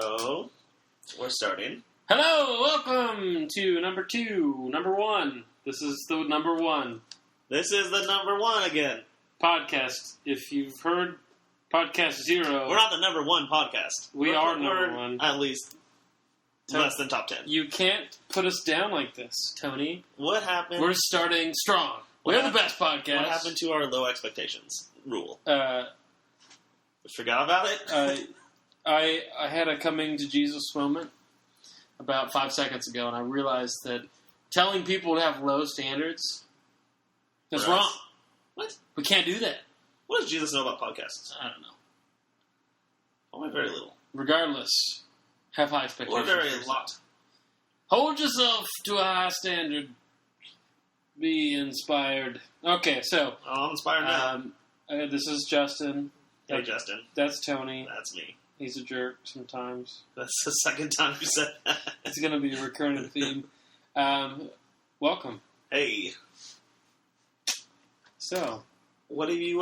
So, we're starting. Hello, welcome to number one. This is the number one. This is the number one again. Podcast. If you've heard Podcast 0... We're not the number one podcast. We are number one. At least less than top 10. You can't put us down like this, Tony. What happened? We're starting strong. We're the best podcast. What happened to our low expectations rule? We forgot about it? I had a coming to Jesus moment about 5 seconds ago, and I realized that telling people to have low standards is wrong. What? We can't do that. What does Jesus know about podcasts? I don't know. Only very little. Regardless, have high expectations. Or very lot. Hold yourself to a high standard. Be inspired. Okay, so... I'm inspired now. This is Justin. Hey, Justin. That's Tony. That's me. He's a jerk sometimes. That's the second time you said that. It's going to be a recurring theme. Welcome. Hey. So... What have you,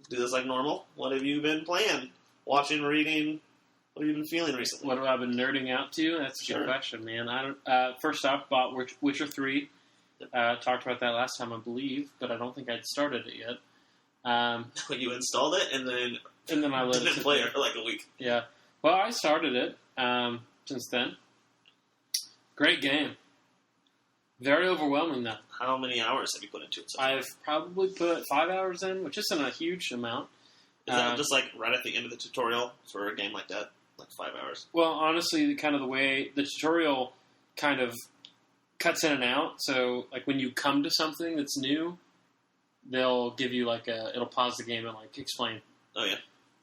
do this like normal? What have you been playing? Watching, reading? What have you been feeling recently? What have I been nerding out to? That's a good question, man. I don't. First off, bought Witcher 3. Talked about that last time, I believe, but I don't think I'd started it yet. You installed it and then I let didn't play it for like a week. Yeah. Well, I started it since then. Great game. Very overwhelming, though. How many hours have you put into it so far? I've probably put 5 hours in, which isn't a huge amount. Is that just like right at the end of the tutorial for a game like that? Like 5 hours? Well, honestly, kind of the way the tutorial kind of cuts in and out. So, like, when you come to something that's new, they'll give you like it'll pause the game and like explain. Oh, yeah.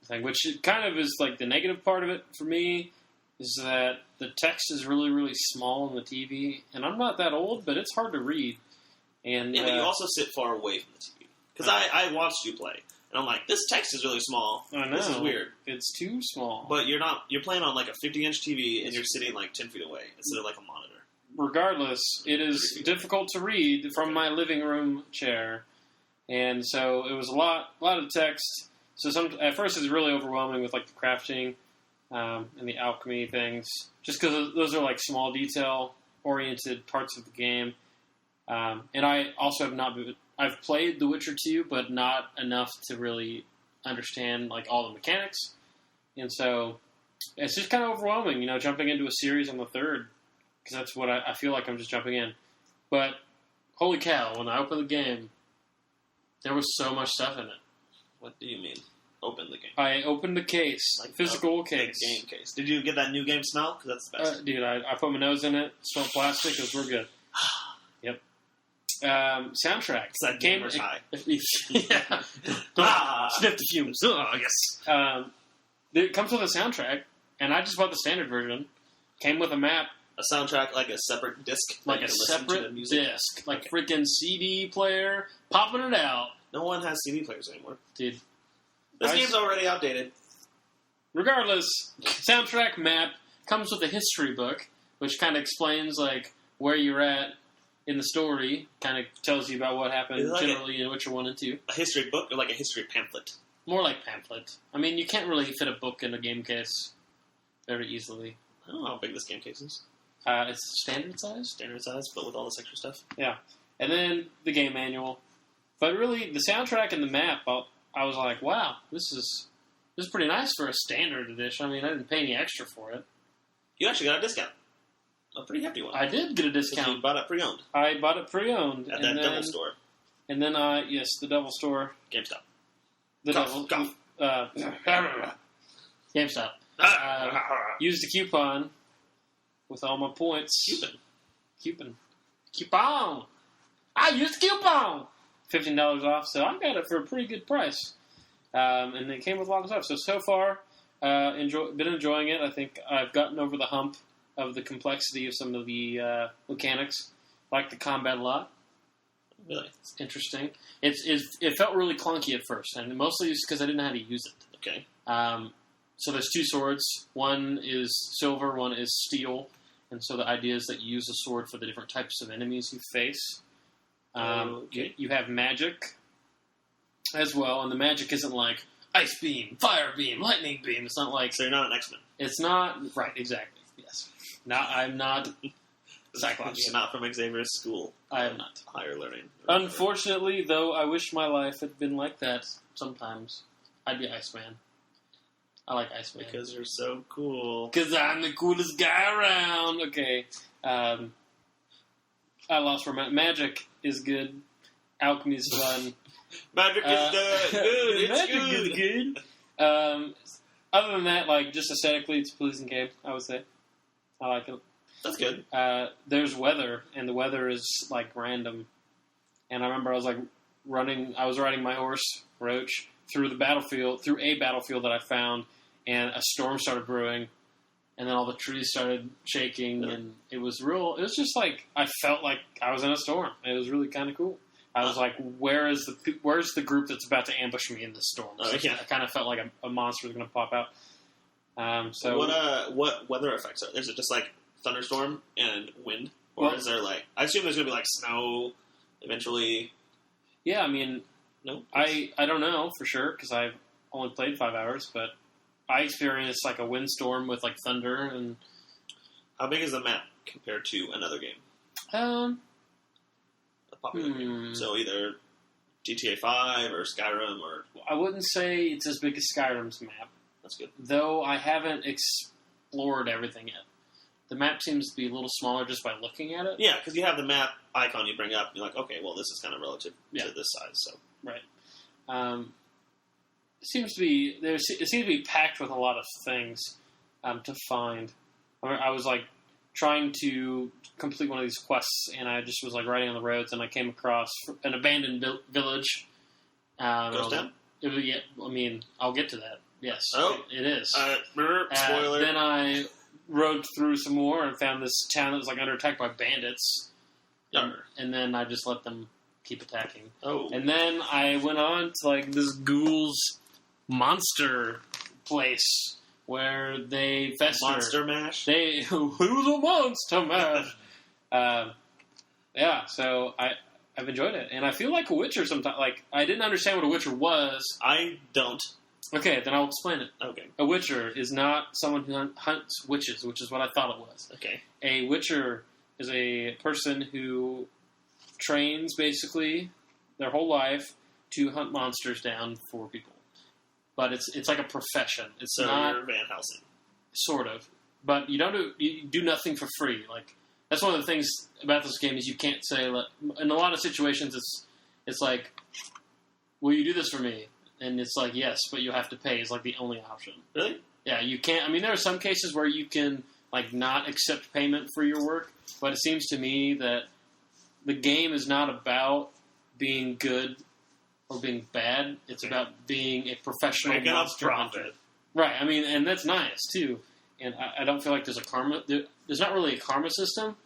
Thing, which kind of is like the negative part of it for me. Is that the text is really, really small on the TV, and I'm not that old, but it's hard to read. And yeah, but you also sit far away from the TV. Because I watched you play, and I'm like, this text is really small. I know. This is weird. It's too small. But you're playing on like a 50-inch TV, and you're sitting like 10 feet away instead of like a monitor. Regardless, it is difficult to read from my living room chair, and so it was a lot of text. So at first it's really overwhelming with like the crafting. And the alchemy things, just because those are like small detail-oriented parts of the game. And I also I've played The Witcher 2, but not enough to really understand like all the mechanics. And so it's just kind of overwhelming, jumping into a series on the third, because that's what I feel like I'm just jumping in. But holy cow, when I opened the game, there was so much stuff in it. What do you mean? Open the game. I opened the case, like physical case. Game case. Did you get that new game smell? Because that's the best. Dude, I put my nose in it, smelled plastic, because we're good. Yep. Soundtrack. It's that gamer's high. Yeah. Sniff the fumes. Oh, yes. It comes with a soundtrack, and I just bought the standard version. Came with a map. A soundtrack, like a separate disc? Like a separate disc. Like a freaking CD player, popping it out. No one has CD players anymore. Dude. This game's already outdated. Regardless, soundtrack map comes with a history book, which kind of explains like where you're at in the story. Kind of tells you about what happened generally in Witcher 1 and 2. A history book or like a history pamphlet? More like pamphlet. I mean, you can't really fit a book in a game case very easily. I don't know how big this game case is. It's standard size. Standard size, but with all this extra stuff. Yeah, and then the game manual. But really, the soundtrack and the map. I was like, wow, this is pretty nice for a standard edition. I mean, I didn't pay any extra for it. You actually got a discount. A pretty hefty one. I did get a discount. You bought it pre-owned. I bought it pre-owned. At that Devil store. And then, yes, the Devil store. GameStop. GameStop. Used a coupon with all my points. Coupon. I used a coupon! $15 off, so I got it for a pretty good price. And it came with a lot of stuff. So far, been enjoying it. I think I've gotten over the hump of the complexity of some of the mechanics. Like the combat a lot. Really? It's interesting. It felt really clunky at first, and mostly just because I didn't know how to use it. Okay. So there's two swords. One is silver, one is steel. And so the idea is that you use a sword for the different types of enemies you face. Okay. You have magic as well, and the magic isn't like, ice beam, fire beam, lightning beam. It's not like... So you're not an X-Men. It's not... Right, exactly. Yes. I'm not Cyclops. You're not from Xavier's school. I am not. Higher learning. Unfortunately, though, I wish my life had been like that sometimes. I'd be Iceman. I like Iceman. Because you're so cool. Because I'm the coolest guy around. Okay. I lost for magic is good. Alchemy is fun. Magic is good. It's magic good. is good. Other than that, like, just aesthetically, it's a pleasing game, I would say. I like it. That's good. There's weather, and the weather is, like, random. And I remember I was riding my horse, Roach, through a battlefield that I found, and a storm started brewing, and then all the trees started shaking, and it was just like, I felt like I was in a storm. It was really kind of cool. I was like, where's the group that's about to ambush me in this storm? So yeah. I kind of felt like a monster was going to pop out. So what weather effects are there? Is it just like thunderstorm and wind? Or is there like, I assume there's going to be like snow eventually. Yeah, I mean, no? I don't know for sure because I've only played 5 hours, but I experienced like a windstorm with like thunder. And how big is the map compared to another game? Popular game. So either GTA 5 or Skyrim or... I wouldn't say it's as big as Skyrim's map. That's good. Though I haven't explored everything yet. The map seems to be a little smaller just by looking at it. Yeah, because you have the map icon you bring up, and you're like, okay, well, this is kind of relative to this size, so... Right. It seems to be packed with a lot of things to find. I was like trying to complete one of these quests, and I just was like riding on the roads, and I came across an abandoned village. Ghost Town? Yeah, I mean, I'll get to that. Yes, it is. Spoiler. Then I rode through some more and found this town that was like under attack by bandits. And then I just let them keep attacking. Oh. And then I went on to like this ghouls monster place where they fester. Monster Mash? Who's a Monster Mash? Yeah, so I've enjoyed it. And I feel like a Witcher sometimes. Like, I didn't understand what a Witcher was. I don't. Okay, then I'll explain it. Okay. A Witcher is not someone who hunts witches, which is what I thought it was. Okay. A Witcher is a person who trains, basically, their whole life to hunt monsters down for people. But it's like a profession. It's so not... you're Van Helsing. Sort of. But you do nothing for free. Like, that's one of the things about this game is you can't say... In a lot of situations, it's like, will you do this for me? And it's like, yes, but you have to pay is like the only option. Really? Yeah, you can't... I mean, there are some cases where you can like not accept payment for your work, but it seems to me that the game is not about being good or being bad. It's about being a professional monster hunter. Right, I mean, and that's nice, too. And I don't feel like there's a karma... There's not really a karma system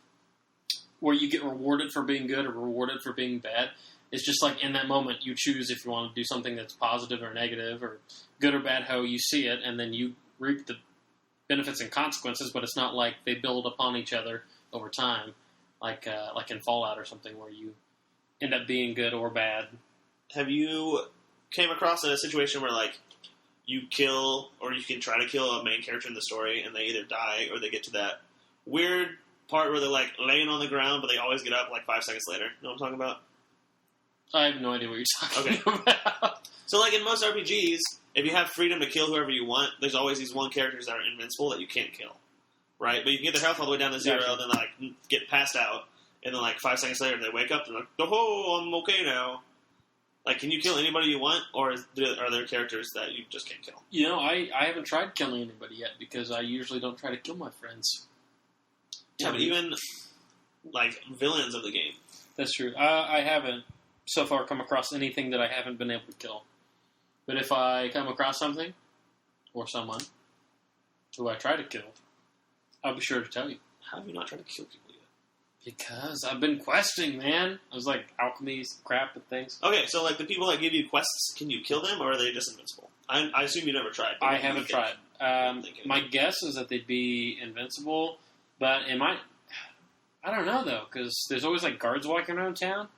where you get rewarded for being good or rewarded for being bad. It's just like in that moment you choose if you want to do something that's positive or negative or good or bad how you see it, and then you reap the benefits and consequences, but it's not like they build upon each other over time, like in Fallout or something where you end up being good or bad. Have you came across in a situation where, like, you kill, or you can try to kill a main character in the story, and they either die or they get to that weird part where they're, like, laying on the ground, but they always get up, like, 5 seconds later? You know what I'm talking about? I have no idea what you're talking about. So, like, in most RPGs, if you have freedom to kill whoever you want, there's always these one characters that are invincible that you can't kill, right? But you can get their health all the way down to 0, and then, like, get passed out, and then, like, 5 seconds later, they wake up, and they're like, oh, I'm okay now. Like, can you kill anybody you want, or are there characters that you just can't kill? You know, I haven't tried killing anybody yet, because I usually don't try to kill my friends. Yeah, but even, like, villains of the game. That's true. I haven't so far come across anything that I haven't been able to kill. But if I come across something, or someone, who I try to kill, I'll be sure to tell you. How have you not tried to kill people yet? Because I've been questing, man. I was like, alchemy, crap, and things. Okay, so, like, the people that give you quests, can you kill them, or are they just invincible? I assume you never tried. I haven't tried. My guess is that they'd be invincible, but it might... I don't know, though, because there's always, like, guards walking around town.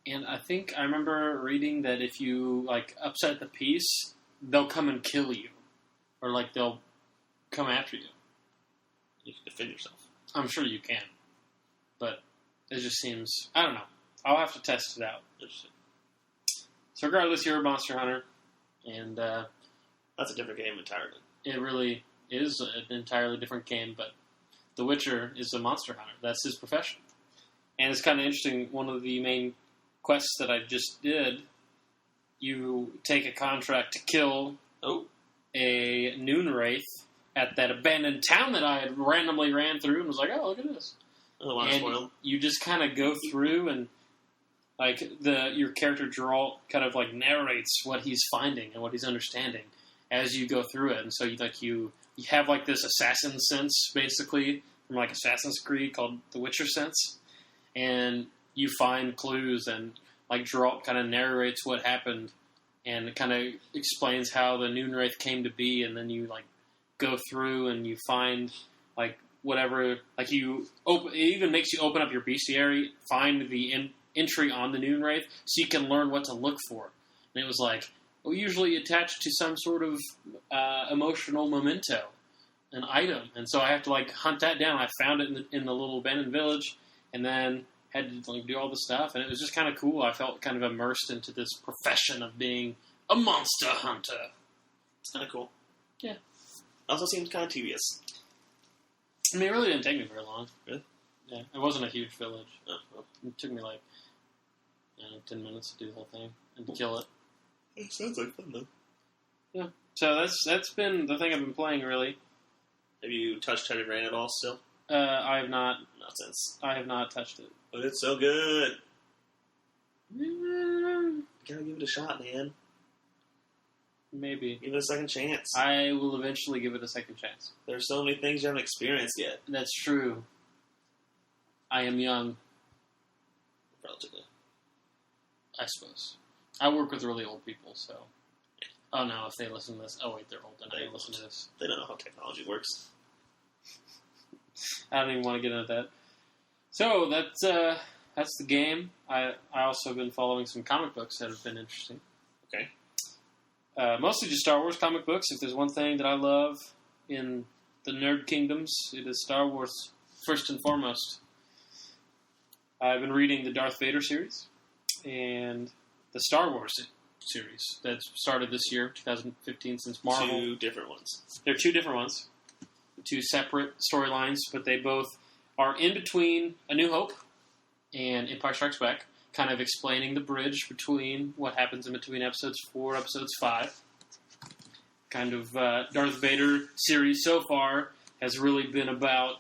And I think I remember reading that if you, like, upset the peace, they'll come and kill you, or like they'll come after you. You can defend yourself. I'm sure you can, but it just seems, I don't know. I'll have to test it out. Interesting. So regardless, you're a monster hunter, and That's a different game entirely. it really is an entirely different game, but The Witcher is a monster hunter. That's his profession. And it's kind of interesting, one of the main quests that I just did, you take a contract to kill a noon wraith at that abandoned town that I had randomly ran through and was like, oh, look at this. And you just kind of go through and like your character Geralt kind of like narrates what he's finding and what he's understanding as you go through it. And so you have like this assassin sense basically from like Assassin's Creed called the Witcher sense. And you find clues and like Geralt kind of narrates what happened and kind of explains how the Noon Wraith came to be, and then you like go through and you find like whatever, like it even makes you open up your bestiary, find the entry on the Noon Wraith, so you can learn what to look for. And it was like, usually attached to some sort of emotional memento, an item, and so I have to like hunt that down. I found it in the little abandoned village, and then had to like do all the stuff, and it was just kind of cool. I felt kind of immersed into this profession of being a monster hunter. It's kind of cool. Yeah. Also seems kind of tedious. I mean, it really didn't take me very long. Really? Yeah. It wasn't a huge village. Oh, well. It took me like 10 minutes to do the whole thing and to kill it. It sounds like fun, though. Yeah. So that's been the thing I've been playing, really. Have you touched Headed Rain at all still? I have not. Nonsense. I have not touched it. But it's so good. You gotta give it a shot, man. Maybe. Give it a second chance. I will eventually give it a second chance. There's so many things you haven't experienced yet. That's true. I am young. Relatively. I suppose. I work with really old people, so... Oh, no, if they listen to this... Oh, wait, they're old, and I listen to this. They don't know how technology works. I don't even want to get into that. So, that's the game. I also have been following some comic books that have been interesting. Okay. Mostly just Star Wars comic books. If there's one thing that I love in the nerd kingdoms, it is Star Wars, first and foremost. I've been reading the Darth Vader series and the Star Wars series that started this year, 2015, since Marvel. Two different ones. They're two different ones. Two separate storylines, but they both are in between A New Hope and Empire Strikes Back, kind of explaining the bridge between what happens in between episodes 4 and episodes 5. Kind of Darth Vader series so far has really been about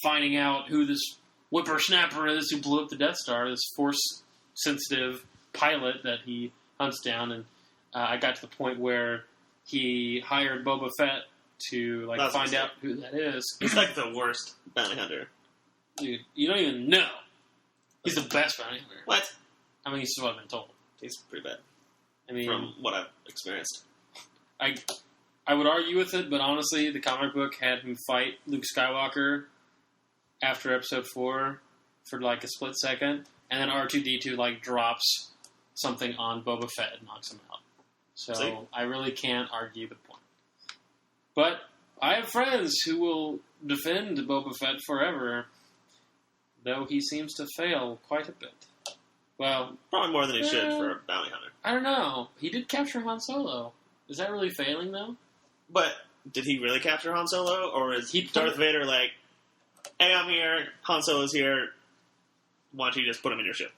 finding out who this whippersnapper is who blew up the Death Star, this Force-sensitive pilot that he hunts down, and I got to the point where he hired Boba Fett to like find out who that is. He's like the worst bounty hunter. Dude, you don't even know. He's the best bounty hunter. What? I mean, this is what I've been told. He's pretty bad. I mean, from what I've experienced. I would argue with it, but honestly, the comic book had him fight Luke Skywalker after episode 4 for like a split second, and then R2-D2 like drops something on Boba Fett and knocks him out. So See? I really can't argue the point. But I have friends who will defend Boba Fett forever, though he seems to fail quite a bit. Well, probably more than he should for a bounty hunter. I don't know. He did capture Han Solo. Is that really failing, though? But did he really capture Han Solo, or is Darth Vader like, hey, I'm here, Han Solo's here, why don't you just put him in your ship?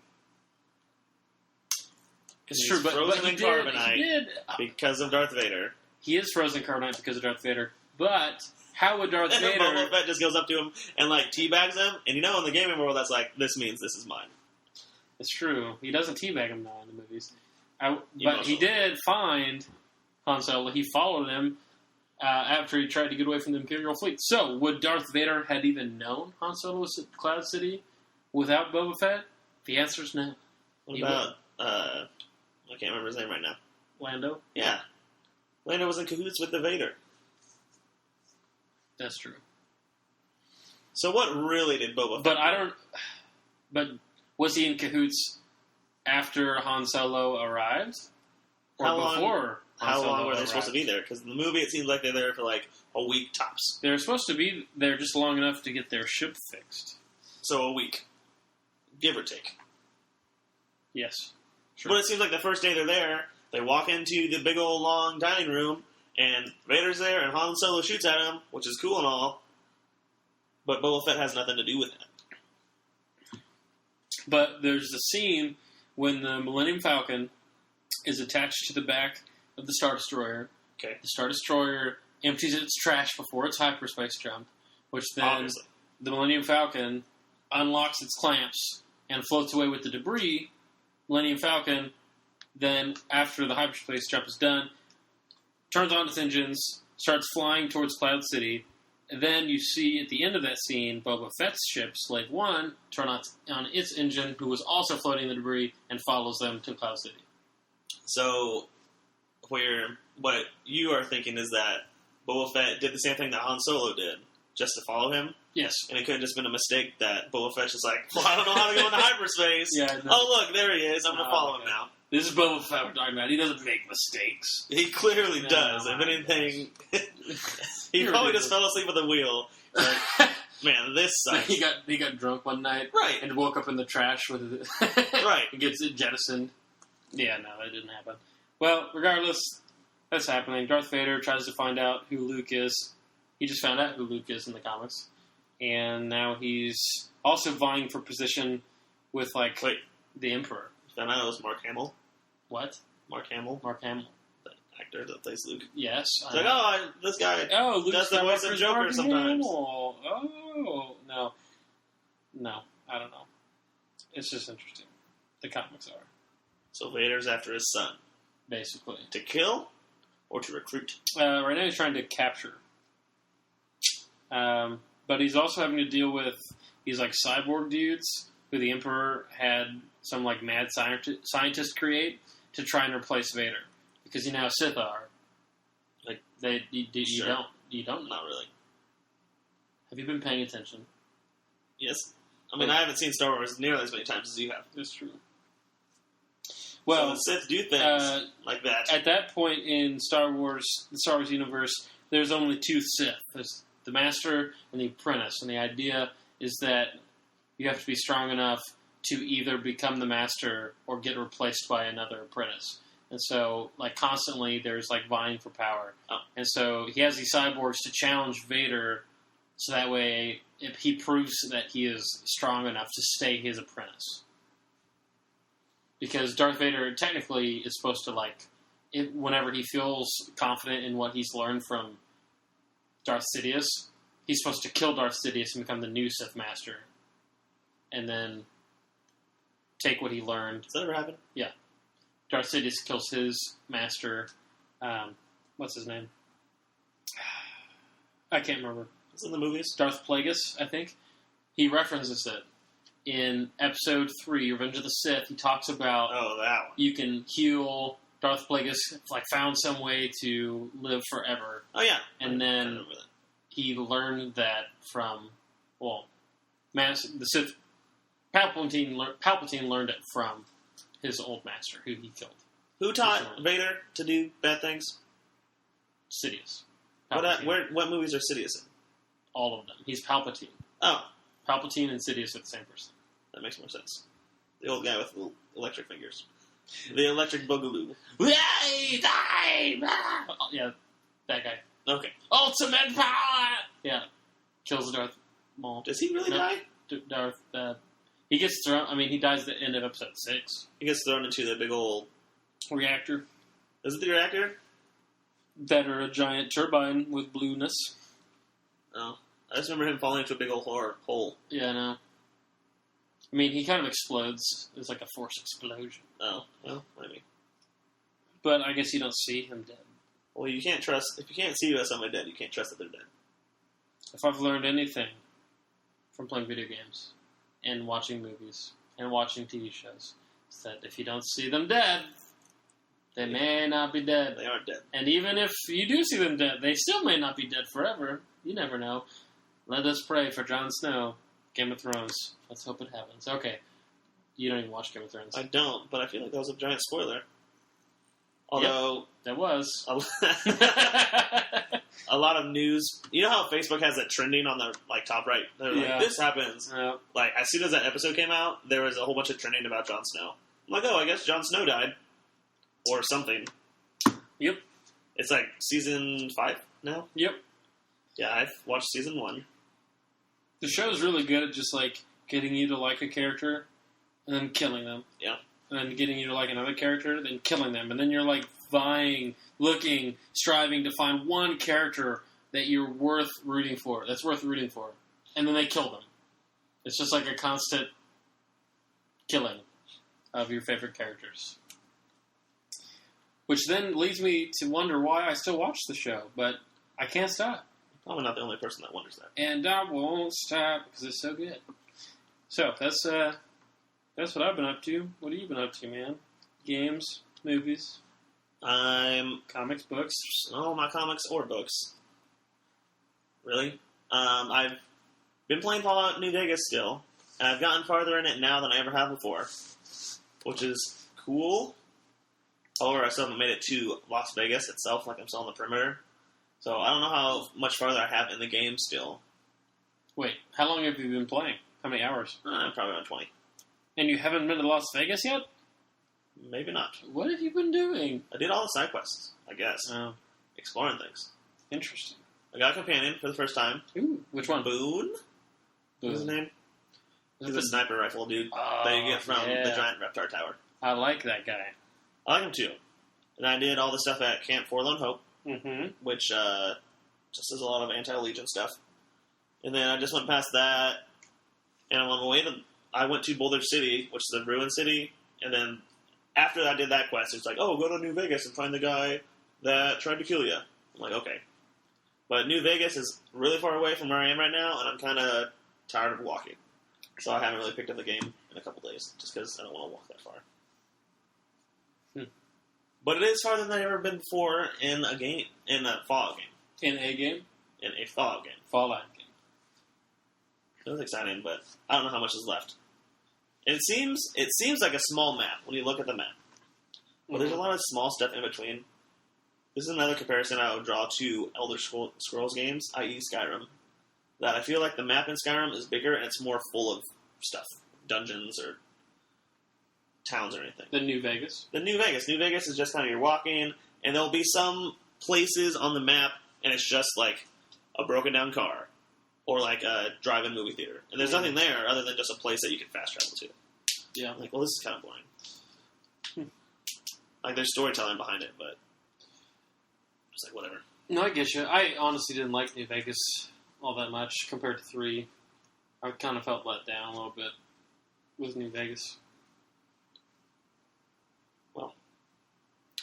It's true, but he did. Because of Darth Vader. He is frozen in carbonite because of Darth Vader. But how would Darth Vader... And then Boba Fett just goes up to him and like teabags him, and you know in the gaming world that's like, this means this is mine. It's true. He doesn't teabag him now in the movies. But he did find Han Solo. He followed him after he tried to get away from the Imperial fleet. So, would Darth Vader have even known Han Solo was at Cloud City without Boba Fett? The answer is no. What about, I can't remember his name right now. Lando? Yeah. Lando was in cahoots with the Vader. That's true. So what really did Boba Fett do? But was he in cahoots after Han Solo arrived? Or before How long were they supposed to be there? Because in the movie, it seems like they're there for like a week tops. They're supposed to be there just long enough to get their ship fixed. So a week. Give or take. Yes. Sure. But it seems like the first day they're there, they walk into the big old long dining room, and Vader's there, and Han Solo shoots at him, which is cool and all, but Boba Fett has nothing to do with it. But there's the scene when the Millennium Falcon is attached to the back of the Star Destroyer. Okay. The Star Destroyer empties its trash before its hyperspace jump, which then Obviously. the Millennium Falcon unlocks its clamps and floats away with the debris. Millennium Falcon then, after the hyperspace jump is done, turns on its engines, starts flying towards Cloud City, and then you see at the end of that scene Boba Fett's ship, Slave One, turn on its engine, who was also floating the debris, and follows them to Cloud City. So, what you are thinking is that Boba Fett did the same thing that Han Solo did, just to follow him? Yes. And it could have just been a mistake that Boba Fett's just like, well, I don't know how to go into hyperspace. Yeah, no. Oh, look, there he is. I'm going to follow him now. This is Boba Fett we're talking about. He doesn't make mistakes. He clearly No, does. If anything, he probably just fell asleep at the wheel. Like, man, this sucks. He got drunk one night, Right. and woke up in the trash with it. Right. He gets it jettisoned. Yeah, no, that didn't happen. Well, regardless, that's happening. Darth Vader tries to find out who Luke is. He just found out who Luke is in the comics, and now he's also vying for position with the Emperor. Found out it was Mark Hamill. What? Mark Hamill, Mark Hamill. the actor that plays Luke. Yes. It's like, this guy Luke does the voice of Joker sometimes. Oh, no, I don't know. It's just interesting. The comics are So Vader's after his son. basically To kill or to recruit? right now he's trying to capture, but he's also having to deal with these cyborg dudes who the Emperor had some mad scientist create to try and replace Vader, because you know how Sith are. You don't know. Not really. Have you been paying attention? Yes. I mean, I haven't seen Star Wars nearly as many times as you have. It's true. Well, so the Sith do things like that. At that point in the Star Wars universe, there's only two Sith. There's the Master and the Apprentice, and the idea is that you have to be strong enough to either become the Master or get replaced by another Apprentice. And so, constantly, there's, vying for power. Oh. And so, he has these cyborgs to challenge Vader, so that way, if he proves that he is strong enough to stay his apprentice. Because Darth Vader, technically, is supposed to, whenever he feels confident in what he's learned from Darth Sidious, he's supposed to kill Darth Sidious and become the new Sith Master. And then take what he learned. Does that ever happen? Yeah. Darth Sidious kills his master. What's his name? I can't remember. It's in the movies. Darth Plagueis, I think. He references it. In Episode 3, Revenge of the Sith, he talks about that one. You can heal. Darth Plagueis found some way to live forever. Oh, yeah. And I then remember that. he learned that from, the Sith. Palpatine learned it from his old master, who he killed. Who taught Vader to do bad things? Sidious. What movies are Sidious in? All of them. He's Palpatine. Oh. Palpatine and Sidious are the same person. That makes more sense. The old guy with the electric fingers. The electric boogaloo. Yeah, that guy. Okay. Ultimate power! Yeah. Kills Darth Maul. Does he really die? He gets thrown. He dies at the end of Episode 6. He gets thrown into the big old reactor. Is it the reactor? That are a giant turbine with blueness. Oh. I just remember him falling into a big old hole. Yeah, I know. He kind of explodes. It's like a force explosion. Oh, well, maybe. But I guess you don't see him dead. Well, you can't trust... If you can't see somebody dead, you can't trust that they're dead. If I've learned anything from playing video games and watching movies and watching TV shows, it's that if you don't see them dead, they may not be dead. They aren't dead. And even if you do see them dead, they still may not be dead forever. You never know. Let us pray for Jon Snow. Game of Thrones. Let's hope it happens. Okay. You don't even watch Game of Thrones. I don't, but I feel like that was a giant spoiler. Although that was a lot of news. You know how Facebook has that trending on the top right? They're like, this happens. Like, as soon as that episode came out, there was a whole bunch of trending about Jon Snow. I'm like, oh, I guess Jon Snow died. Or something. Yep. It's like season 5 now? Yep. Yeah, I've watched season 1. The show's really good at just, getting you to like a character and then killing them. Yeah. And then getting you to like another character, then killing them. And then you're, vying, looking, striving to find one character that you're worth rooting for, that's worth rooting for. And then they kill them. It's just like a constant killing of your favorite characters. Which then leads me to wonder why I still watch the show, but I can't stop. I'm not the only person that wonders that. And I won't stop because it's so good. So that's what I've been up to. What have you been up to, man? Games, movies, comics, books. No, not comics or books. Really? I've been playing Fallout New Vegas still, and I've gotten farther in it now than I ever have before, which is cool. However, I still haven't made it to Las Vegas itself, I'm still on the perimeter. So I don't know how much farther I have in the game still. Wait, how long have you been playing? How many hours? Probably around 20. And you haven't been to Las Vegas yet? Maybe not. What have you been doing? I did all the side quests, I guess. Oh. Exploring things. Interesting. I got a companion for the first time. Ooh, which one? Boone? What's his name? He's the sniper rifle dude that you get from the giant Reptar Tower. I like that guy. I like him too. And I did all the stuff at Camp Forlorn Hope, which just does a lot of anti-Legion stuff. And then I just went past that, and I'm on my way to... I went to Boulder City, which is the ruin city, and then after I did that quest, it's like, oh, go to New Vegas and find the guy that tried to kill you. I'm like, okay. But New Vegas is really far away from where I am right now, and I'm kind of tired of walking. So I haven't really picked up the game in a couple days, just because I don't want to walk that far. But it is farther than I've ever been before in a game, in a Fallout game. In a game? In a Fallout game. Fallout game. It was exciting, but I don't know how much is left. It seems like a small map when you look at the map. But there's a lot of small stuff in between. This is another comparison I would draw to Elder Scrolls games, i.e. Skyrim. That I feel like the map in Skyrim is bigger and it's more full of stuff. Dungeons or towns or anything. The New Vegas? The New Vegas. New Vegas is just kind of you're walking, and there'll be some places on the map, and it's just like a broken down car. Or like a drive-in movie theater. And there's nothing there other than just a place that you can fast travel to. Yeah. I'm like, well, this is kind of boring. Like, there's storytelling behind it, but just like, whatever. No, I get you. I honestly didn't like New Vegas all that much compared to 3. I kind of felt let down a little bit with New Vegas. Well,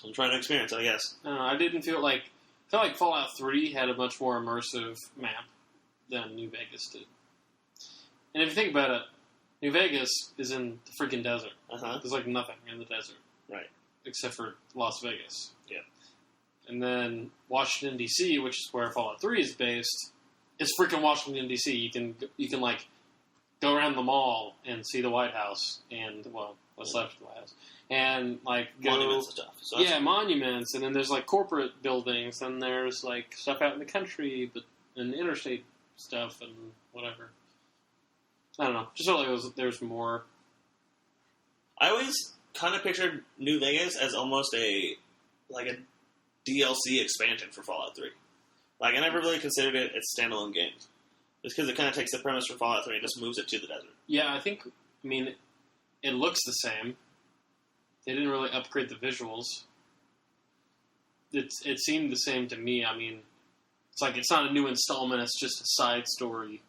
I'm trying to experience it, I guess. I didn't feel like... I felt like Fallout 3 had a much more immersive map than New Vegas did. And if you think about it, New Vegas is in the freaking desert. There's nothing in the desert. Right. Except for Las Vegas. Yeah. And then Washington, D.C., which is where Fallout 3 is based, is freaking Washington, D.C. You can go around the mall and see the White House and, well, what's left of the White House. And, go... Monuments and stuff. So monuments. And then there's, corporate buildings. And there's, stuff out in the country, but in interstate stuff and whatever. I don't know. Just felt like there's more. I always kind of pictured New Vegas as almost a DLC expansion for Fallout 3. I never really considered it as standalone games. Just because it kind of takes the premise from Fallout 3 and just moves it to the desert. Yeah, it looks the same. They didn't really upgrade the visuals. It seemed the same to me. It's not a new installment, it's just a side story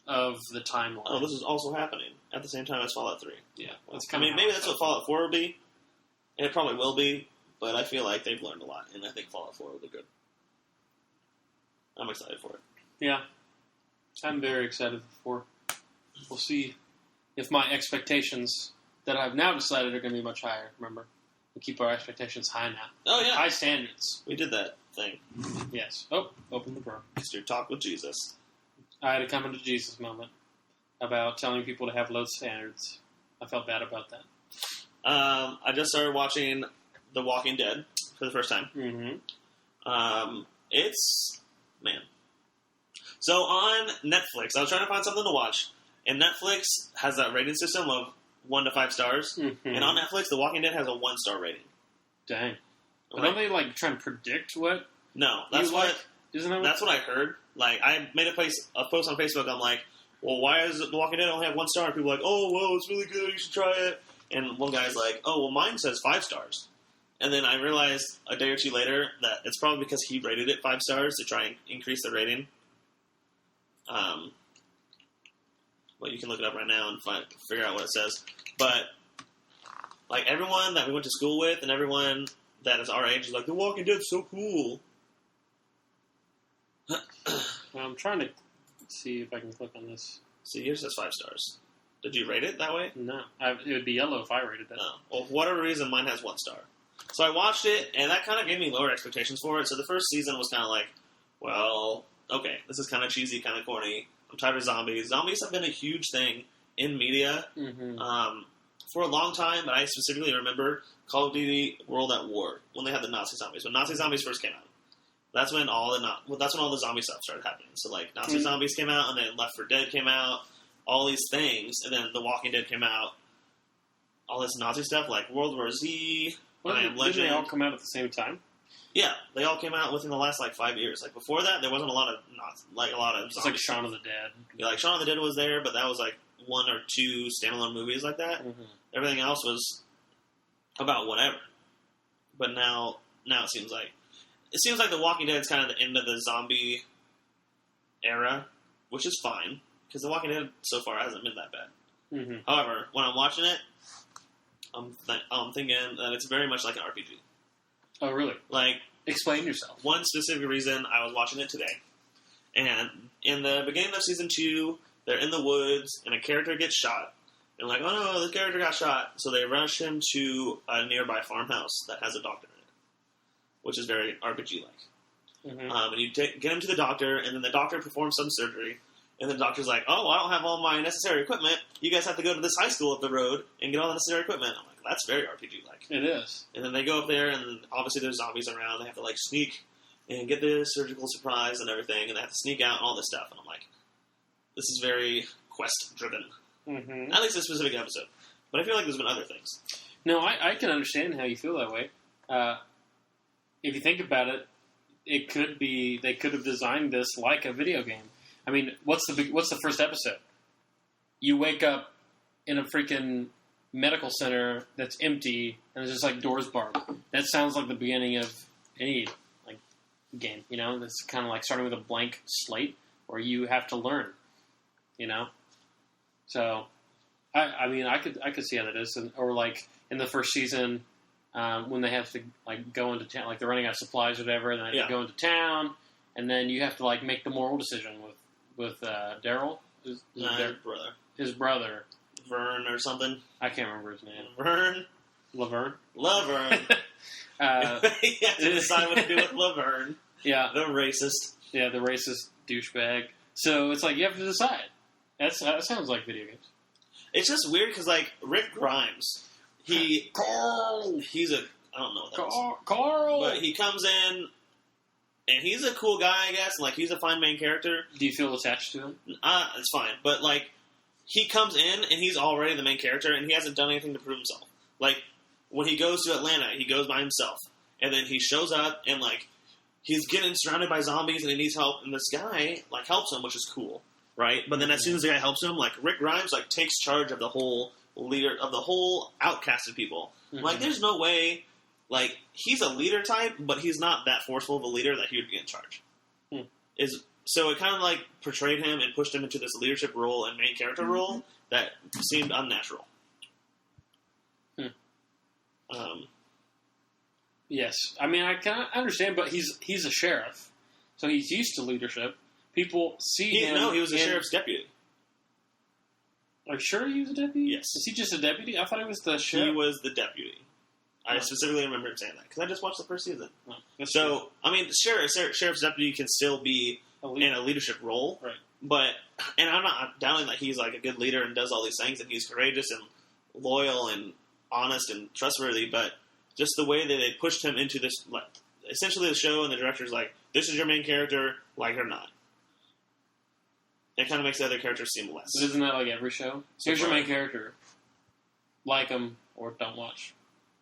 of the timeline. Oh, this is also happening at the same time as Fallout 3. Yeah. Well, maybe that's what Fallout 4 will be, and it probably will be, but I feel like they've learned a lot, and I think Fallout 4 will be good. I'm excited for it. Yeah. I'm very excited for it. We'll see if my expectations that I've now decided are going to be much higher, remember? We keep our expectations high now. Oh, yeah. High standards. We did that thing. Yes. Oh, open the door. It's your talk with Jesus. I had a come into Jesus moment about telling people to have low standards. I felt bad about that. I just started watching The Walking Dead for the first time. Mm-hmm. It's man. So on Netflix, I was trying to find something to watch, and Netflix has that rating system of 1 to 5 stars, Mm-hmm. and on Netflix, The Walking Dead has a 1-star rating. Dang. But Like, don't they like try and predict what? no, that's you what like? Isn't that that's what I heard. Like, I made a post on Facebook. I'm like, well, why does The Walking Dead only have 1 star? And people are like, oh, well, it's really good. You should try it. And one guy's like, oh, well, mine says 5 stars. And then I realized a day or two later that it's probably because he rated it 5 stars to try and increase the rating. Well, you can look it up right now and figure out what it says. But, like, everyone that we went to school with and everyone that is our age is like, The Walking Dead's so cool. Well, I'm trying to see if I can click on this. See, here it says 5 stars. Did you rate it that way? No. It would be yellow if I rated that. No. Well, for whatever reason, mine has 1 star. So I watched it, and that kind of gave me lower expectations for it. So the first season was kind of like, well, okay, this is kind of cheesy, kind of corny. I'm tired of zombies. Zombies have been a huge thing in media for a long time, but I specifically remember Call of Duty World at War when they had the Nazi zombies. When Nazi zombies first came out, that's when all the zombie stuff started happening. So like Nazi zombies came out, and then Left 4 Dead came out, all these things, and then The Walking Dead came out. All this Nazi stuff like World War Z. Well, didn't they all come out at the same time? Yeah, they all came out within the last 5 years. Like before that, there wasn't a lot of It's like Shaun of the Dead. Yeah, like Shaun of the Dead was there, but that was like 1 or 2 standalone movies like that. Mm-hmm. Everything else was about whatever. But now it seems like The Walking Dead is kind of the end of the zombie era, which is fine because The Walking Dead so far hasn't been that bad. Mm-hmm. However, when I'm watching it, I'm thinking that it's very much like an RPG. Oh, really? Like, explain yourself. One specific reason I was watching it today, and in the beginning of season 2, they're in the woods and a character gets shot, and like, oh no, the character got shot, so they rush him to a nearby farmhouse that has a doctor in it, which is very RPG-like. Mm-hmm. And you get him to the doctor, and then the doctor performs some surgery. And the doctor's like, oh, I don't have all my necessary equipment. You guys have to go to this high school up the road and get all the necessary equipment. I'm like, that's very RPG-like. It is. And then they go up there, and obviously there's zombies around. They have to, like, sneak and get the surgical supplies and everything, and they have to sneak out and all this stuff. And I'm like, this is very quest-driven. Mm-hmm. At least this specific episode. But I feel like there's been other things. No, I can understand how you feel that way. If you think about it, it could be they could have designed this like a video game. I mean, what's the first episode? You wake up in a freaking medical center that's empty, and there's just like doors barred. That sounds like the beginning of any like game. You know, it's kind of like starting with a blank slate where you have to learn. You know, so I mean, I could see how that is, or like in the first season when they have to like go into town, like they're running out of supplies or whatever, and they have to go into town, and then you have to like make the moral decision with Daryl, his brother, Vern or something. I can't remember his name. Laverne. You have to decide what to do with Laverne. Yeah, the racist. Yeah, the racist douchebag. So it's like you have to decide. That sounds like video games. It's just weird because like Rick Grimes, Carl. He's a I don't know what that was. Carl, but he comes in. And he's a cool guy, I guess. Like, he's a fine main character. Do you feel attached to him? It's fine. But, like, he comes in, and he's already the main character, and he hasn't done anything to prove himself. Like, when he goes to Atlanta, he goes by himself. And then he shows up, and, like, he's getting surrounded by zombies, and he needs help. And this guy, like, helps him, which is cool, right? But then as soon as the guy helps him, like, Rick Grimes, like, takes charge of the whole leader, of the whole outcasted people. Mm-hmm. Like, there's no way... Like, he's a leader type, but he's not that forceful of a leader that he would be in charge. So it kind of, like, portrayed him and pushed him into this leadership role and main character role that seemed unnatural. Yes. I mean, I can understand, but he's a sheriff, so he's used to leadership. People see him... No, he was a sheriff's deputy. Are you sure he was a deputy? Yes. Is he just a deputy? I thought he was the sheriff. He was the deputy. I specifically remember him saying that, because I just watched the first season. Oh, so, true. I mean, sure, sheriff's deputy can still be in a leadership role. Right. But, and I'm not doubting that he's, like, a good leader and does all these things, and he's courageous and loyal and honest and trustworthy, but just the way that they pushed him into this, like, essentially the show and the director's like, this is your main character, like it or not. It kind of makes the other characters seem less. But isn't that like every show? So Here's your far. main character. Like him or don't watch.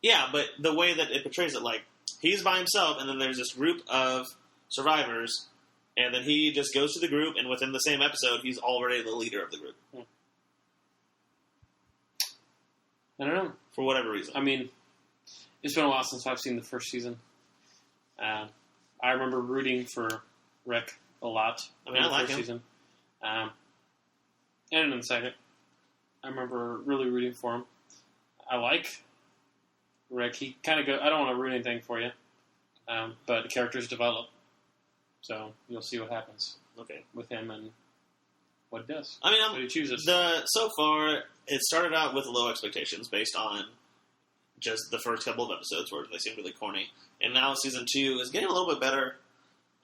Yeah, but the way that it portrays it, like, he's by himself, and then there's this group of survivors, and then he just goes to the group, and within the same episode, he's already the leader of the group. I don't know. For whatever reason. I mean, it's been a while since I've seen the first season. I remember rooting for Rick a lot. I mean, I like him. Season. And in the second, I remember really rooting for him. I like Rick. He kind of I don't want to ruin anything for you, but the characters develop, so you'll see what happens. Okay. With him and what he does. I mean, what he chooses. So far, it started out with low expectations based on just the first couple of episodes where they seemed really corny, and now season 2 is getting a little bit better.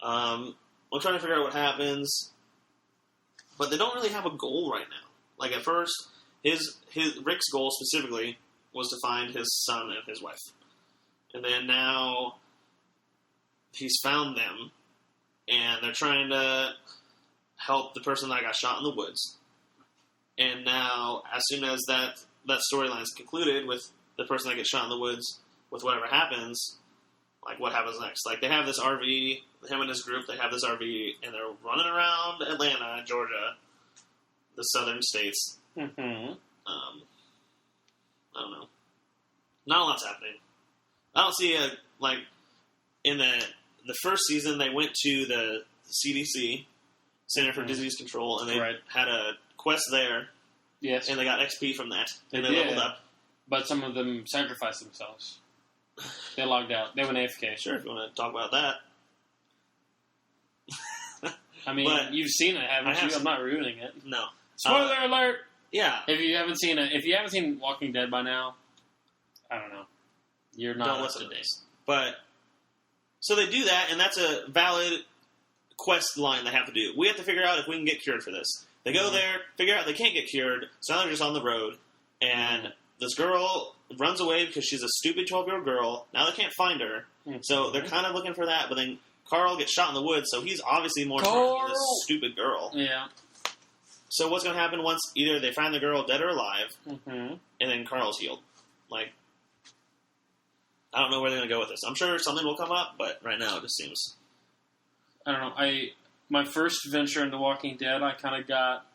I'm trying to figure out what happens, but they don't really have a goal right now. Like at first, his Rick's goal specifically was to find his son and his wife, and then now he's found them, and they're trying to help the person that got shot in the woods. And now, as soon as that storyline is concluded with the person that gets shot in the woods, with whatever happens, like what happens next? Like they have this RV, him and his group, they have this RV, and they're running around Atlanta, Georgia, the southern states. Mm-hmm. I don't know. Not a lot's happening. I don't see in the first season they went to the CDC, Center for Disease Control, and they had a quest there. Yes. And they got XP from that. And they leveled up. But some of them sacrificed themselves. They logged out. They went AFK. Sure, if you want to talk about that. I mean, but you've seen it, haven't you? I'm not ruining it. No. Spoiler alert! Yeah. If you haven't seen Walking Dead by now, I don't know. You're not up to date. But so they do that, and that's a valid quest line they have to do. We have to figure out if we can get cured for this. They go there, figure out they can't get cured, so now they're just on the road, and this girl runs away because she's a stupid 12-year-old girl. Now they can't find her, so they're kind of looking for that, but then Carl gets shot in the woods, so he's obviously more important than this stupid girl. Yeah. So what's going to happen once either they find the girl dead or alive, and then Carl's healed? Like, I don't know where they're going to go with this. I'm sure something will come up, but right now it just seems... I don't know. My first venture into Walking Dead, I kind of got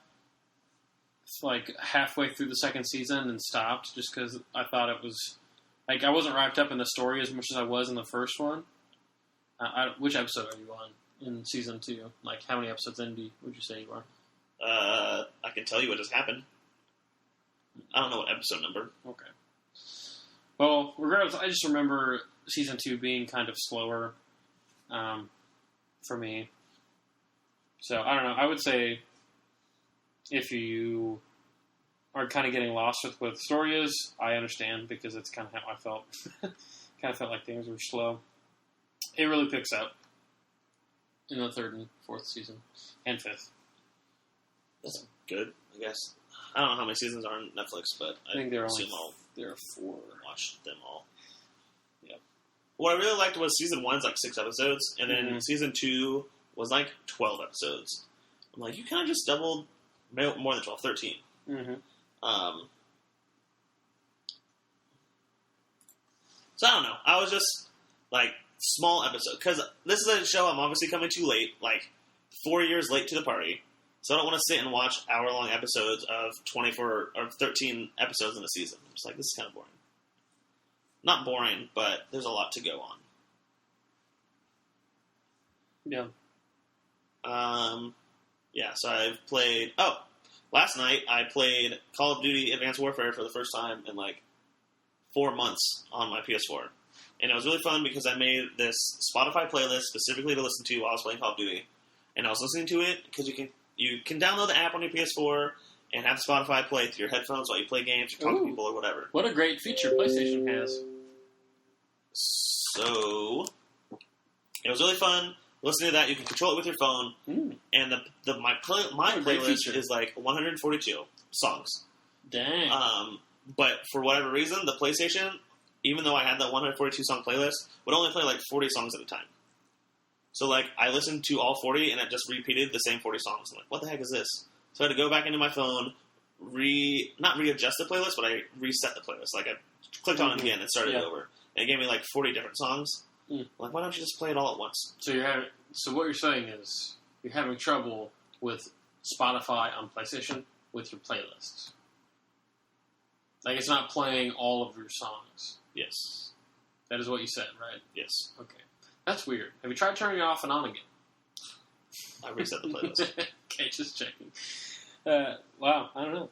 like halfway through the second season and stopped just because I thought it was like I wasn't wrapped up in the story as much as I was in the first one. Which episode are you on in season 2? Like, how many episodes in would you say you are? I can tell you what just happened. I don't know what episode number. Okay. Well, regardless, I just remember season 2 being kind of slower for me. So, I don't know. I would say if you are kind of getting lost with what the story is, I understand because it's kind of how I felt. Kind of felt like things were slow. It really picks up in the 3rd and 4th season and 5th. That's good, I guess. I don't know how many seasons are on Netflix, but I think there are 4. Watched them all. Yep. What I really liked was season 1's like 6 episodes, and then season 2 was like 12 episodes. I'm like, you kind of just doubled more than 12, 13. Mm-hmm. So I don't know. I was just like small episodes because this is a show I'm obviously coming too late, like 4 years late to the party. So I don't want to sit and watch hour-long episodes of 24 or 13 episodes in a season. I'm just like, this is kind of boring. Not boring, but there's a lot to go on. Yeah. Yeah, so I've played... Oh, last night I played Call of Duty Advanced Warfare for the first time in like 4 months on my PS4. And it was really fun because I made this Spotify playlist specifically to listen to while I was playing Call of Duty. And I was listening to it because you can download the app on your PS4 and have Spotify play through your headphones while you play games or talk to people or whatever. What a great feature PlayStation has. So, it was really fun. Listening to that, you can control it with your phone. And my playlist is like 142 songs. Dang. But for whatever reason, the PlayStation even though I had that 142 song playlist, would only play like 40 songs at a time. So like I listened to all 40 and it just repeated the same 40 songs. I'm like, what the heck is this? So I had to go back into my phone, not readjust the playlist, but I reset the playlist. Like I clicked on it again and started it over. And it gave me like 40 different songs. Like, why don't you just play it all at once? So what you're saying is you're having trouble with Spotify on PlayStation with your playlists. Like, it's not playing all of your songs. Yes. That is what you said, right? Yes. Okay. That's weird. Have you tried turning it off and on again? I reset the playlist. Okay, just checking. Wow, I don't know.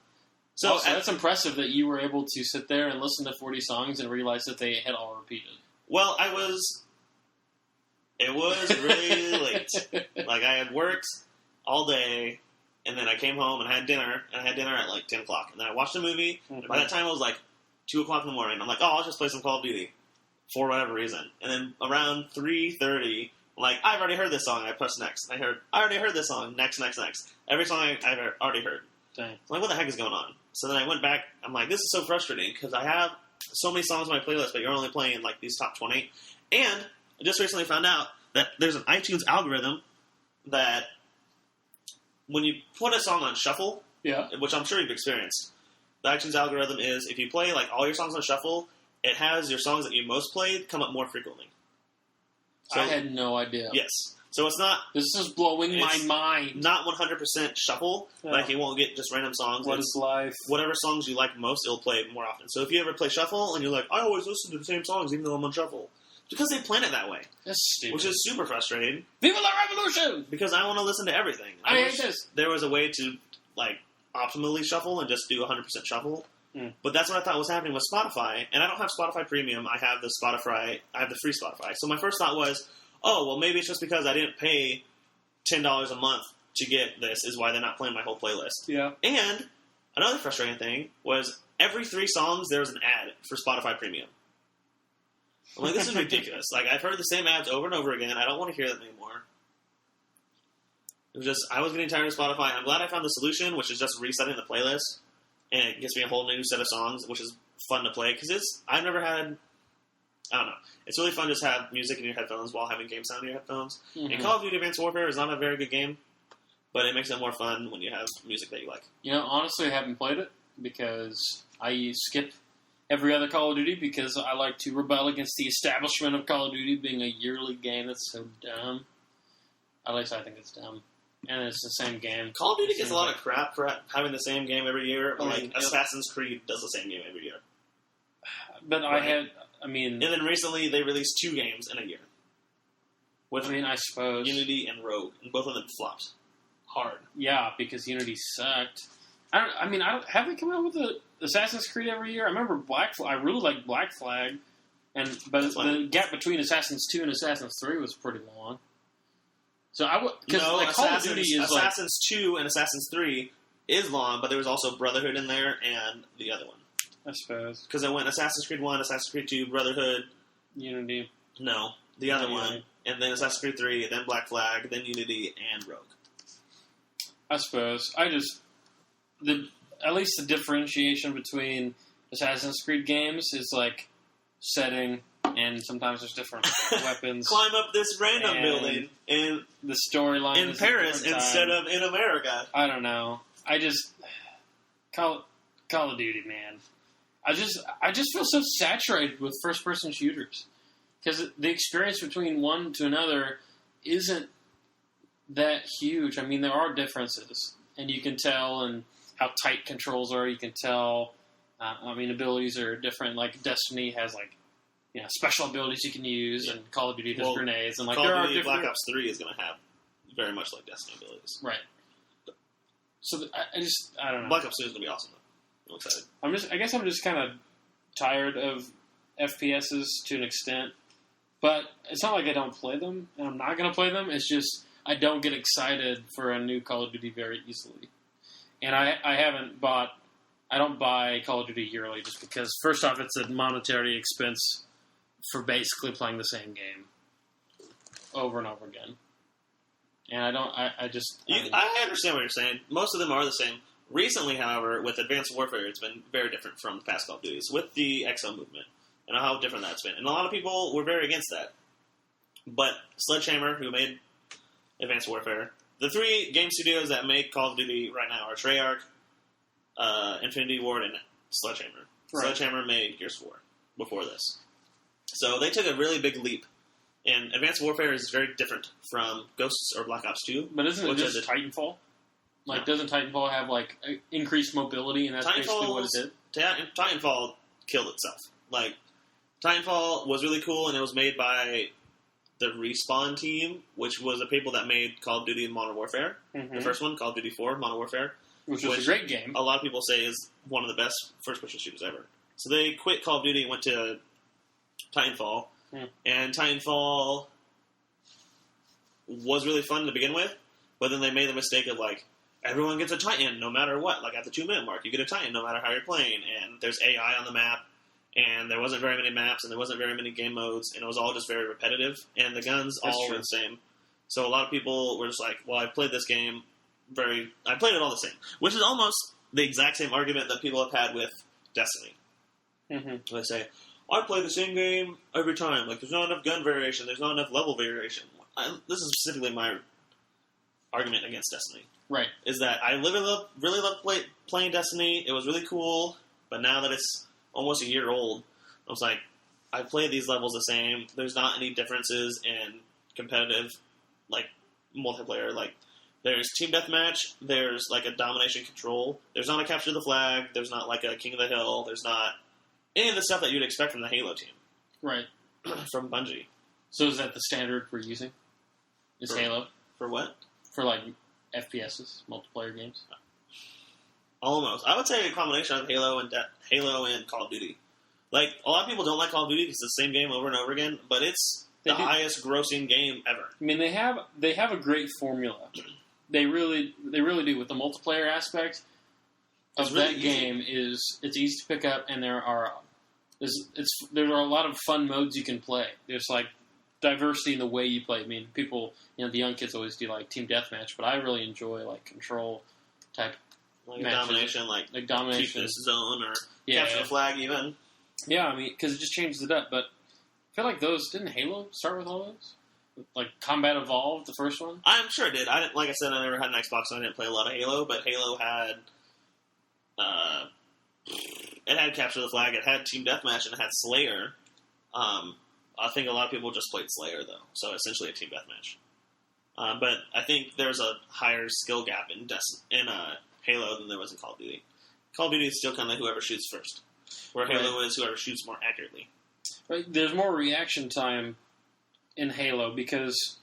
So also, that's impressive that you were able to sit there and listen to 40 songs and realize that they had all repeated. Well, it was really late. Like, I had worked all day, and then I came home and had dinner, at like 10 o'clock. And then I watched a movie, and by that time it was like 2 o'clock in the morning. I'm like, I'll just play some Call of Duty for whatever reason. And then around 3:30, like, I've already heard this song. I pressed next. I already heard this song. Next. Every song I've already heard. Dang. I'm like, what the heck is going on? So then I went back. I'm like, this is so frustrating because I have so many songs on my playlist, but you're only playing like these top 20. And I just recently found out that there's an iTunes algorithm that when you put a song on shuffle, which I'm sure you've experienced, the iTunes algorithm is if you play like all your songs on shuffle, it has your songs that you most played come up more frequently. So, I had no idea. Yes. So it's not... This is blowing my mind. Not 100% shuffle. Yeah. Like, you won't get just random songs. What is life? Whatever songs you like most, it'll play more often. So if you ever play shuffle and you're like, I always listen to the same songs even though I'm on shuffle. Because they plan it that way. That's stupid. Which is super frustrating. Viva la revolution! Because I want to listen to everything. I hate this. There was a way to, like, optimally shuffle and just do 100% shuffle. But that's what I thought was happening with Spotify. And I don't have Spotify Premium. I have the free Spotify. So my first thought was, oh, well, maybe it's just because I didn't pay $10 a month to get this is why they're not playing my whole playlist. Yeah. And another frustrating thing was every 3 songs there was an ad for Spotify Premium. I'm like, this is ridiculous. Like, I've heard the same ads over and over again. I don't want to hear them anymore. It was just, I was getting tired of Spotify. I'm glad I found the solution, which is just resetting the playlist. And it gives me a whole new set of songs, which is fun to play. Because I've never had, I don't know. It's really fun to just have music in your headphones while having game sound in your headphones. Mm-hmm. And Call of Duty Advanced Warfare is not a very good game, but it makes it more fun when you have music that you like. You know, honestly, I haven't played it because I skip every other Call of Duty because I like to rebel against the establishment of Call of Duty being a yearly game that's so dumb. At least I think it's dumb. And it's the same game. Call of Duty gets a lot of crap for having the same game every year. Like, Assassin's Creed does the same game every year. But right? And then recently they released 2 games in a year. I suppose. Unity and Rogue. And both of them flopped. Hard. Yeah, because Unity sucked. Have they come out with the Assassin's Creed every year? I remember I really liked Black Flag. But the gap between Assassin's 2 and Assassin's 3 was pretty long. So Call of Duty is Assassin's 2 and Assassin's 3 is long, but there was also Brotherhood in there and the other one. I suppose. Because it went Assassin's Creed 1, Assassin's Creed 2, Brotherhood. Unity. No, the other one. And then Assassin's Creed 3, then Black Flag, then Unity, and Rogue. I suppose. At least the differentiation between Assassin's Creed games is like setting, and sometimes there's different weapons. Climb up this random building in the storyline in Paris instead of in America. I don't know. Call of Duty, man. I just feel so saturated with first person shooters because the experience between one to another isn't that huge. I mean, there are differences, and you can tell, and how tight controls are. You can tell. Abilities are different. Like Destiny has special abilities you can use, and Call of Duty does grenades, and Call of Duty Black Ops 3 is going to have very much like Destiny abilities, right? So I don't know. Black Ops 2 is going to be awesome, though. I'm excited. I guess I'm just kind of tired of FPSs to an extent, but it's not like I don't play them, and I'm not going to play them. It's just I don't get excited for a new Call of Duty very easily, and I don't buy Call of Duty yearly just because, first off, it's a monetary expense for basically playing the same game over and over again. And I understand what you're saying. Most of them are the same. Recently, however, with Advanced Warfare, it's been very different from past Call of Duties. With the XO movement and how different that's been. And a lot of people were very against that. But Sledgehammer, who made Advanced Warfare, the 3 game studios that make Call of Duty right now are Treyarch, Infinity Ward, and Sledgehammer. Right. Sledgehammer made Gears 4 before this. So they took a really big leap. And Advanced Warfare is very different from Ghosts or Black Ops 2. But isn't it just Titanfall? Like, doesn't Titanfall have, like, increased mobility, and that's basically what it did? Titanfall killed itself. Like, Titanfall was really cool, and it was made by the Respawn team, which was the people that made Call of Duty Modern Warfare. Mm-hmm. The first one, Call of Duty 4 Modern Warfare. Which was a great game. A lot of people say is one of the best first-person shooters ever. So they quit Call of Duty and went to Titanfall. And Titanfall was really fun to begin with, but then they made the mistake of, like, everyone gets a Titan no matter what. Like, at the 2-minute mark, you get a Titan no matter how you're playing, and there's AI on the map, and there wasn't very many maps, and there wasn't very many game modes, and it was all just very repetitive, and the guns all were the same. So a lot of people were just like, well, I played this game I played it all the same, which is almost the exact same argument that people have had with Destiny. Mm-hmm. They say, I play the same game every time. Like, there's not enough gun variation. There's not enough level variation. This is specifically my argument against Destiny. Right. Is that I really love playing Destiny. It was really cool. But now that it's almost a year old, I was like, I played these levels the same. There's not any differences in competitive, like, multiplayer. Like, there's Team Deathmatch. There's, like, a domination control. There's not a capture the flag. There's not, like, a King of the Hill. There's not any of the stuff that you'd expect from the Halo team. Right. From Bungie. So is that the standard we're using? Is Halo? For what? For, like, FPSs, multiplayer games? Almost. I would say a combination of Halo and Call of Duty. Like, a lot of people don't like Call of Duty because it's the same game over and over again, but it's the highest grossing game ever. I mean, they have a great formula. They really do. With the multiplayer aspect of that game it's easy to pick up, and there are a lot of fun modes you can play. There's, like, diversity in the way you play. I mean, people, the young kids always do, like, team deathmatch, but I really enjoy, like, control type domination, like domination, keep this zone or capture the flag even. Yeah, I mean, because it just changes it up. But I feel like didn't Halo start with all those? Like Combat Evolved, the first one? I'm sure it did. Like I said, I never had an Xbox, so I didn't play a lot of Halo, but Halo had it had Capture the Flag, it had Team Deathmatch, and it had Slayer. I think a lot of people just played Slayer, though, so essentially a Team Deathmatch. But I think there's a higher skill gap in Halo than there was in Call of Duty. Call of Duty is still kind of whoever shoots first, where Halo is whoever shoots more accurately. Right. There's more reaction time in Halo because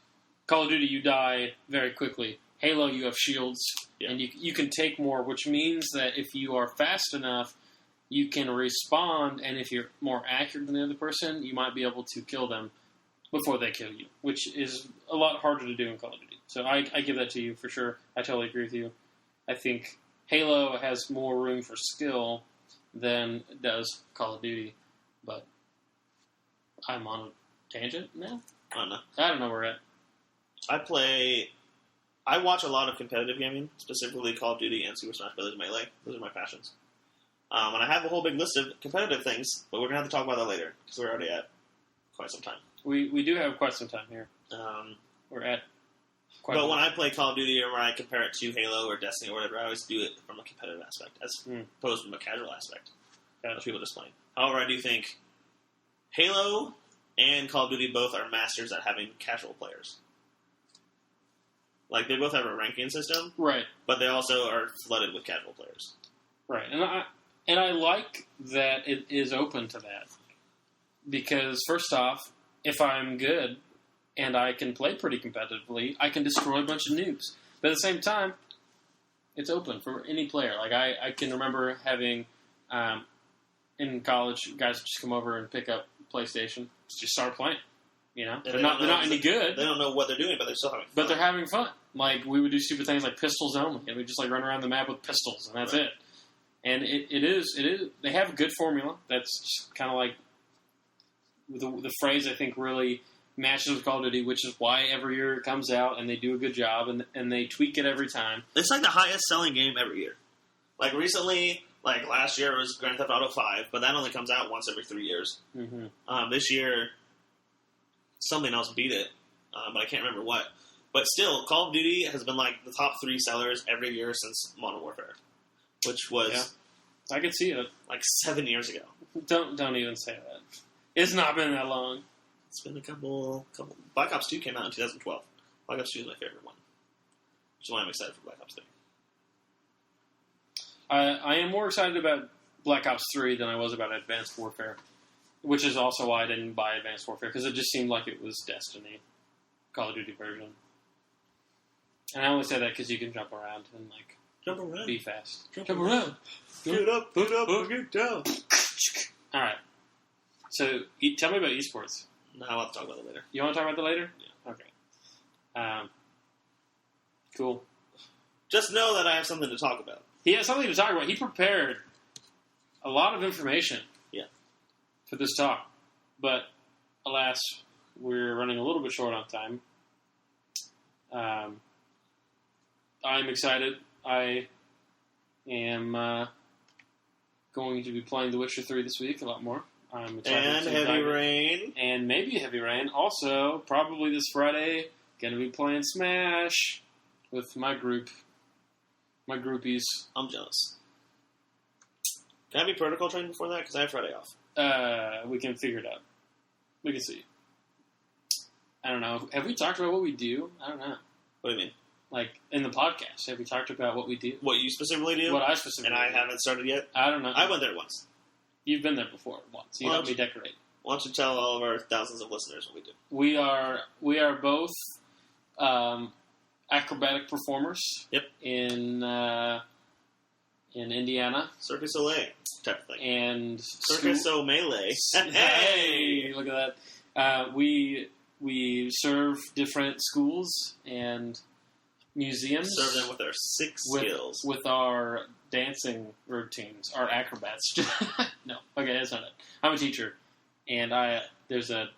Call of Duty you die very quickly. Halo you have shields and you can take more, which means that if you are fast enough, you can respawn, and if you're more accurate than the other person, you might be able to kill them before they kill you, which is a lot harder to do in Call of Duty. So I give that to you for sure. I totally agree with you. I think Halo has more room for skill than does Call of Duty, but I'm on a tangent now? I don't know. I don't know where we're at. I watch a lot of competitive gaming, specifically Call of Duty and Super Smash Bros. Melee. Those are my passions. And I have a whole big list of competitive things, but we're going to have to talk about that later, because we're already at quite some time. We do have quite some time here. We're at quite But when I play Call of Duty or when I compare it to Halo or Destiny or whatever, I always do it from a competitive aspect, as opposed from a casual aspect of people just playing. However, I do think Halo and Call of Duty both are masters at having casual players. Like, they both have a ranking system, right? But they also are flooded with casual players, right? And I like that it is open to that, because first off, if I'm good and I can play pretty competitively, I can destroy a bunch of noobs. But at the same time, it's open for any player. Like I can remember having in college, guys would just come over and pick up PlayStation, just start playing. You know, they're not any good. They don't know what they're doing, but they're still having fun. But they're having fun. Like, we would do stupid things like pistols only, and we just like run around the map with pistols, and that's it. And it is. They have a good formula. That's just kind of like the phrase I think really matches with Call of Duty, which is why every year it comes out and they do a good job and they tweak it every time. It's like the highest selling game every year. Like recently, Like, last year was Grand Theft Auto 5, but that only comes out once every 3 years. Mm-hmm. This year, something else beat it, but I can't remember what. But still, Call of Duty has been, like, the top 3 sellers every year since Modern Warfare, which was... Yeah. I could see it. Like 7 years ago. Don't even say that. It's not been that long. It's been a couple. Black Ops 2 came out in 2012. Black Ops 2 is my favorite one. Which is why I'm excited for Black Ops 3. I am more excited about Black Ops 3 than I was about Advanced Warfare. Which is also why I didn't buy Advanced Warfare, because it just seemed like it was Destiny. Call of Duty version. And I only say that because you can jump around and, like... Jump around. Be fast. Jump around. Get up, get down. Alright. So, tell me about esports. No, I'll have to talk about it later. You want to talk about that later? Yeah. Okay. Cool. Just know that I have something to talk about. He has something to talk about. He prepared a lot of information for this talk. But, alas, we're running a little bit short on time. I'm excited. I am going to be playing The Witcher 3 this week a lot more. I'm excited and to Heavy Rain. And maybe Heavy Rain. Also, probably this Friday, going to be playing Smash with my group. My groupies. I'm jealous. Can I be protocol trained before that? Because I have Friday off. We can figure it out. We can see. I don't know. Have we talked about what we do? I don't know. What do you mean? Like, in the podcast, have we talked about what we do? What you specifically do? What I specifically do. And I do. haven't started yet? I don't know. I went there once. You've been there before once. You helped me decorate. Why don't you tell all of our thousands of listeners what we do? We are both acrobatic performers. Yep. In Indiana. Cirque du Soleil type of thing. And Cirque du Melee. Hey, look at that. We serve different schools and museums. Serve them with our 6 skills. With our dancing routines, our acrobats. No, okay, that's not it. I'm a teacher, and there's a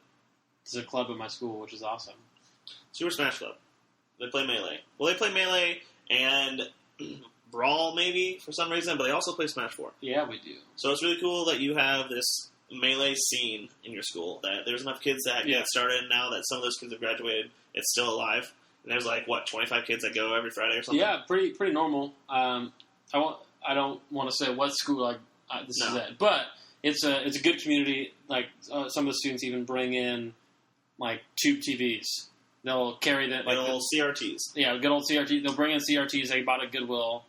club at my school, which is awesome. Super Smash Club. They play Melee. Well, they play Melee and Brawl, maybe, for some reason, but they also play Smash 4. Yeah, we do. So it's really cool that you have this Melee scene in your school, that there's enough kids that get started now that some of those kids have graduated, it's still alive. And there's 25 kids that go every Friday or something? Yeah, pretty normal. I don't want to say what school this is at, but it's a good community. Like some of the students even bring in tube TVs. They'll carry that good old CRTs. Yeah, good old CRT. They'll bring in CRTs they bought at Goodwill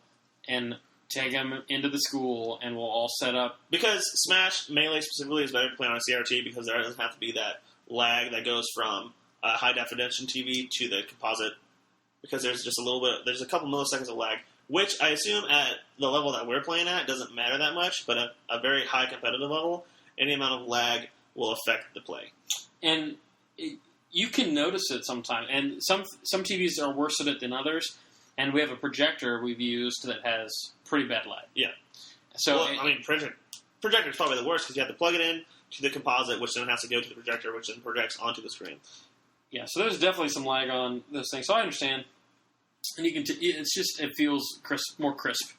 and take them into the school, and we'll all set up. Because Smash Melee specifically is better to play on a CRT because there doesn't have to be that lag that goes from a high definition TV to the composite. Because there's just there's a couple milliseconds of lag, which I assume at the level that we're playing at doesn't matter that much, but at a very high competitive level, any amount of lag will affect the play. And you can notice it sometimes, and some TVs are worse at it than others. And we have a projector we've used that has pretty bad lag. Yeah. So projector's probably the worst because you have to plug it in to the composite, which then has to go to the projector, which then projects onto the screen. Yeah. So there's definitely some lag on those things. So I understand, and you can. It feels more crisp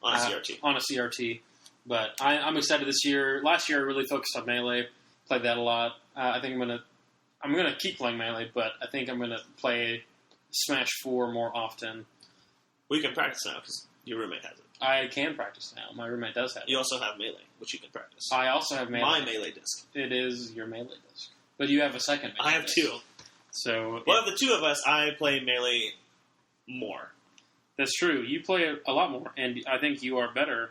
on a CRT. On a CRT, but I'm excited this year. Last year I really focused on Melee, played that a lot. I think I'm gonna keep playing Melee, but I think I'm gonna play Smash 4 more often. Well, you can practice now because your roommate has it. I can practice now. My roommate does have it. You also have Melee, which you can practice. I also have Melee. My Melee disc. It is your Melee disc. But you have a second Melee I have disc. 2. So, well, of the 2 of us, I play Melee more. That's true. You play a lot more, and I think you are better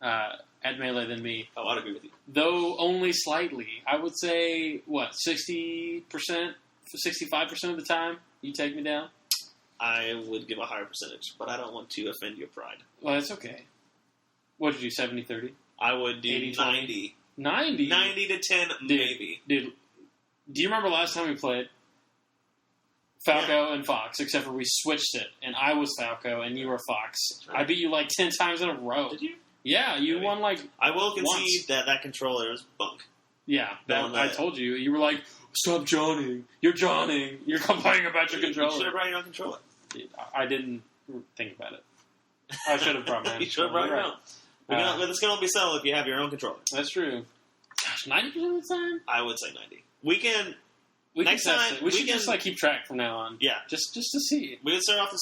at Melee than me. Oh, I'd agree with you. Though only slightly. I would say, 60%, 65% of the time, you take me down? I would give a higher percentage, but I don't want to offend your pride. Well, that's okay. What did you do, 70-30? I would do 80-20? 90. 90 to 10, maybe. Dude, do you remember last time we played? Falco and Fox, except for we switched it, and I was Falco and you were Fox. Right. I beat you 10 times in a row. Did you? Yeah, you won I will concede that controller is bunk. Yeah, I told you. You were like, stop Johnning. You're Johnning. You're complaining about your controller. You should have brought your own controller. I didn't think about it. I should have brought my own. You should have brought your own. This can only be settled if you have your own controller. That's true. Gosh, 90% of the time? I would say 90. We can test it. We should just keep track from now on. Yeah, just to see. We can start off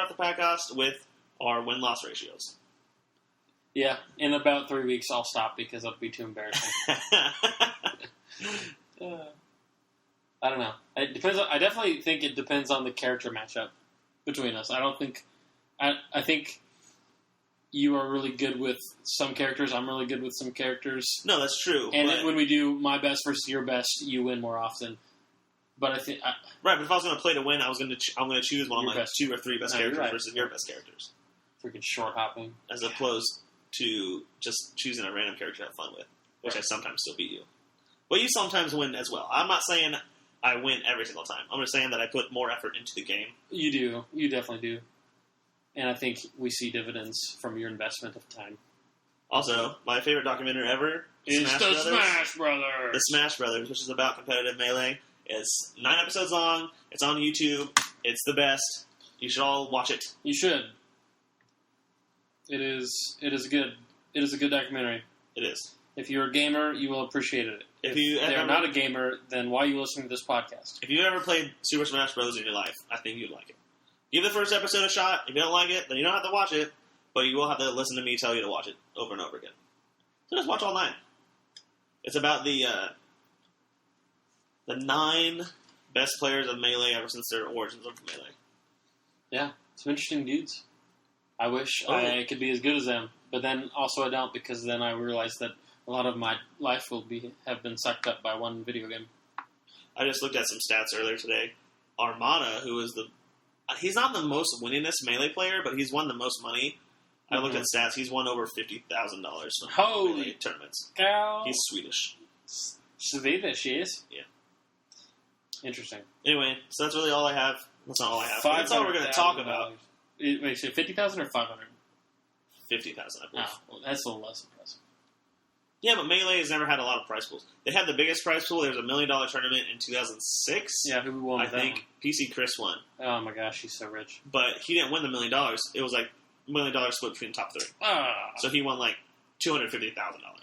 the podcast with our win-loss ratios. Yeah, in about 3 weeks I'll stop because it'll be too embarrassing. I don't know. It depends. I definitely think it depends on the character matchup between us. I think you are really good with some characters. I'm really good with some characters. No, that's true. And then when we do my best versus your best, you win more often. But I think right. But if I was going to play to win, I'm going to choose one of my 2 or 3 best characters versus your best characters. Freaking short hopping, as opposed to just choosing a random character to have fun with, which I sometimes still beat you. But you sometimes win as well. I'm not saying I win every single time. I'm just saying that I put more effort into the game. You do. You definitely do. And I think we see dividends from your investment of time. Also, my favorite documentary ever is Smash Brothers. The Smash Brothers, which is about competitive Melee. It's 9 episodes long. It's on YouTube. It's the best. You should all watch it. You should. It is good. It is a good documentary. It is. If you're a gamer, you will appreciate it. If you're not a gamer, then why are you listening to this podcast? If you've ever played Super Smash Bros. In your life, I think you'd like it. Give the first episode a shot. If you don't like it, then you don't have to watch it, but you will have to listen to me tell you to watch it over and over again. So just watch all 9. It's about the 9 best players of Melee ever since their origins of Melee. Yeah, some interesting dudes. I wish I could be as good as them, but then also I don't, because then I realize that a lot of my life will have been sucked up by one video game. I just looked at some stats earlier today. Armada, who is he's not the most winningest Melee player, but he's won the most money. I looked at stats. He's won over $50,000 from Melee tournaments. Cow. He's Swedish. Swedish, yes? Yeah. Interesting. Anyway, so that's really all I have. That's not all I have. That's all we're going to talk about. Wait, so 50,000 or 500? 50,000, I believe. Oh, well, that's a little less impressive. Yeah, but Melee has never had a lot of prize pools. They had the biggest prize pool. There was $1 million tournament in 2006. Yeah, who won? I think PC Chris won. Oh my gosh, he's so rich. But he didn't win the $1 million. It was like $1 million split between the top 3. So he won like $250,000.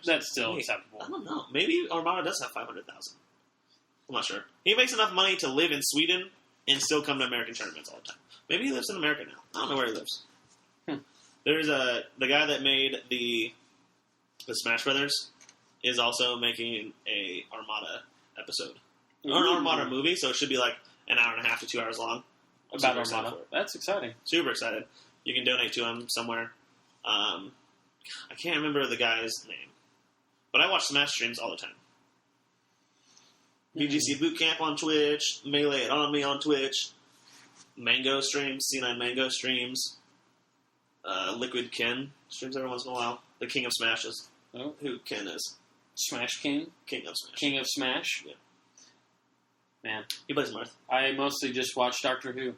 That's still acceptable. I don't know. Maybe Armada does have 500,000. I'm not sure. He makes enough money to live in Sweden and still come to American tournaments all the time. Maybe he lives in America now. I don't know where he lives. There's the guy that made the Smash Brothers is also making a Armada episode. Or an Armada movie, so it should be like an hour and a half to 2 hours long. About Armada. That's exciting. Super excited. You can donate to him somewhere. I can't remember the guy's name. But I watch Smash streams all the time. BGC Bootcamp on Twitch, Melee it On Me on Twitch, Mango streams, C9 Mango streams, Liquid Ken streams every once in a while. The King of Smashes. Oh. Who Ken is. Smash King? King of Smash. King of Smash? Yeah. Man. He plays Marth. I mostly just watch Doctor Who.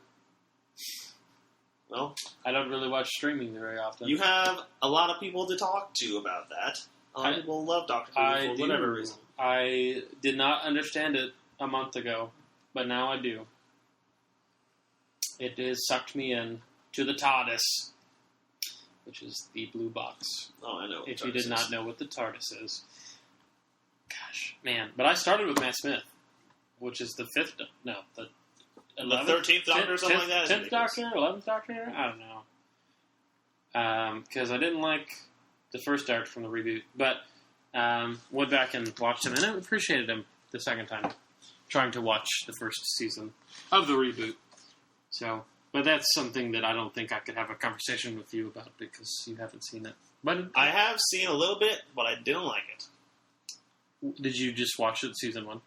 Well, I don't really watch streaming very often. You have a lot of people to talk to about that. A lot of people love Doctor Who for whatever reason. I did not understand it a month ago, but now I do. It has sucked me in to the TARDIS, which is the blue box. Oh, I know. If you did not know what the TARDIS is. Gosh, man. But I started with Matt Smith, which is the 13th Doctor or something like that? 10th Doctor? 11th Doctor? I don't know. Because I didn't like the first Doctor from the reboot. But went back and watched him, and I appreciated him the second time, trying to watch the first season of the reboot. So, but that's something that I don't think I could have a conversation with you about because you haven't seen it. But I have seen a little bit, but I didn't like it. Did you just watch it season 1?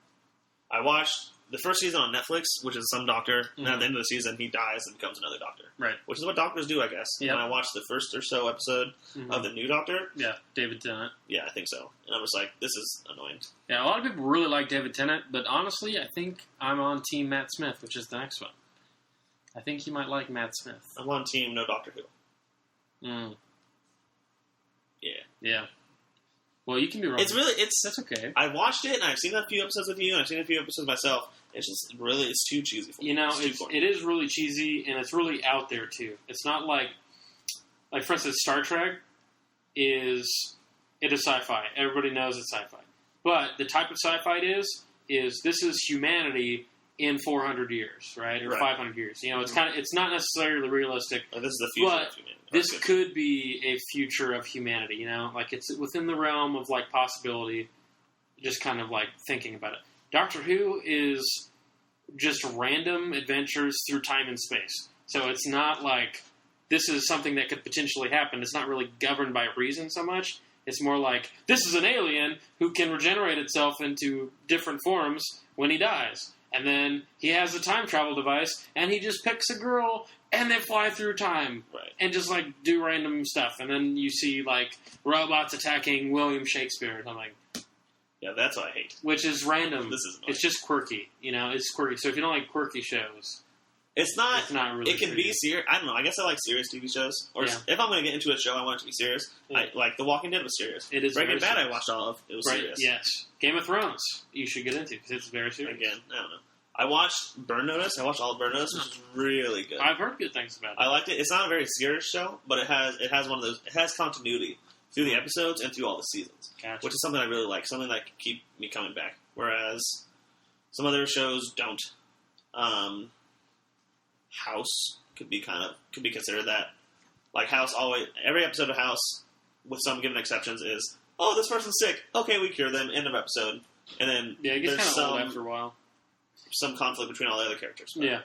I watched the first season on Netflix, which is some doctor, and at the end of the season, he dies and becomes another doctor. Right. Which is what doctors do, I guess. Yep. And I watched the first or so episode of the new Doctor. Yeah, David Tennant. Yeah, I think so. And I was like, this is annoying. Yeah, a lot of people really like David Tennant, but honestly, I think I'm on Team Matt Smith, which is the next one. I think you might like Matt Smith. I'm on Team No Doctor Who. Yeah. Yeah. Well, you can be wrong. That's okay. I watched it, and I've seen a few episodes with you, and I've seen a few episodes myself. It's just really, it's too cheesy for me. You know, it is really cheesy, and it's really out there, too. It's not like for instance, Star Trek. is sci-fi. Everybody knows it's sci-fi. But the type of sci-fi it is this is humanity in 400 years, right? Or 500 years. You know, it's it's not necessarily realistic. Like, this is the future of humanity. This could be a future of humanity, you know? Like, it's within the realm of, like, possibility, just kind of, like, thinking about it. Doctor Who is just random adventures through time and space. So it's not like this is something that could potentially happen. It's not really governed by reason so much. It's more like, this is an alien who can regenerate itself into different forms when he dies. And then he has a time travel device, and he just picks a girl, and they fly through time. Right. And just, like, do random stuff. And then you see, like, robots attacking William Shakespeare or something. Yeah, that's what I hate. Which is random. This is annoying. It's just quirky. You know, it's quirky. So if you don't like quirky shows, it's not really. It can be serious. serious. I don't know. I guess I like serious TV shows. Or if I'm going to get into a show, I want it to be serious. Yeah. Like The Walking Dead was serious. It is Breaking Bad. serious. I watched all of. It was serious. Yes. Game of Thrones. You should get into because it's very serious. Again, I don't know. I watched Burn Notice. I watched all of Burn Notice, which is really good. I've heard good things about it. I liked it. It's not a very serious show, but it has one of those. It has continuity through the episodes and through all the seasons, which is something I really like. Something that can keep me coming back. Whereas some other shows don't. House could be considered that. Like House, always every episode of House, with some given exceptions, is this person's sick. Okay, we cure them. End of episode. And then it gets kind of old after a while. Some conflict between all the other characters. Yeah.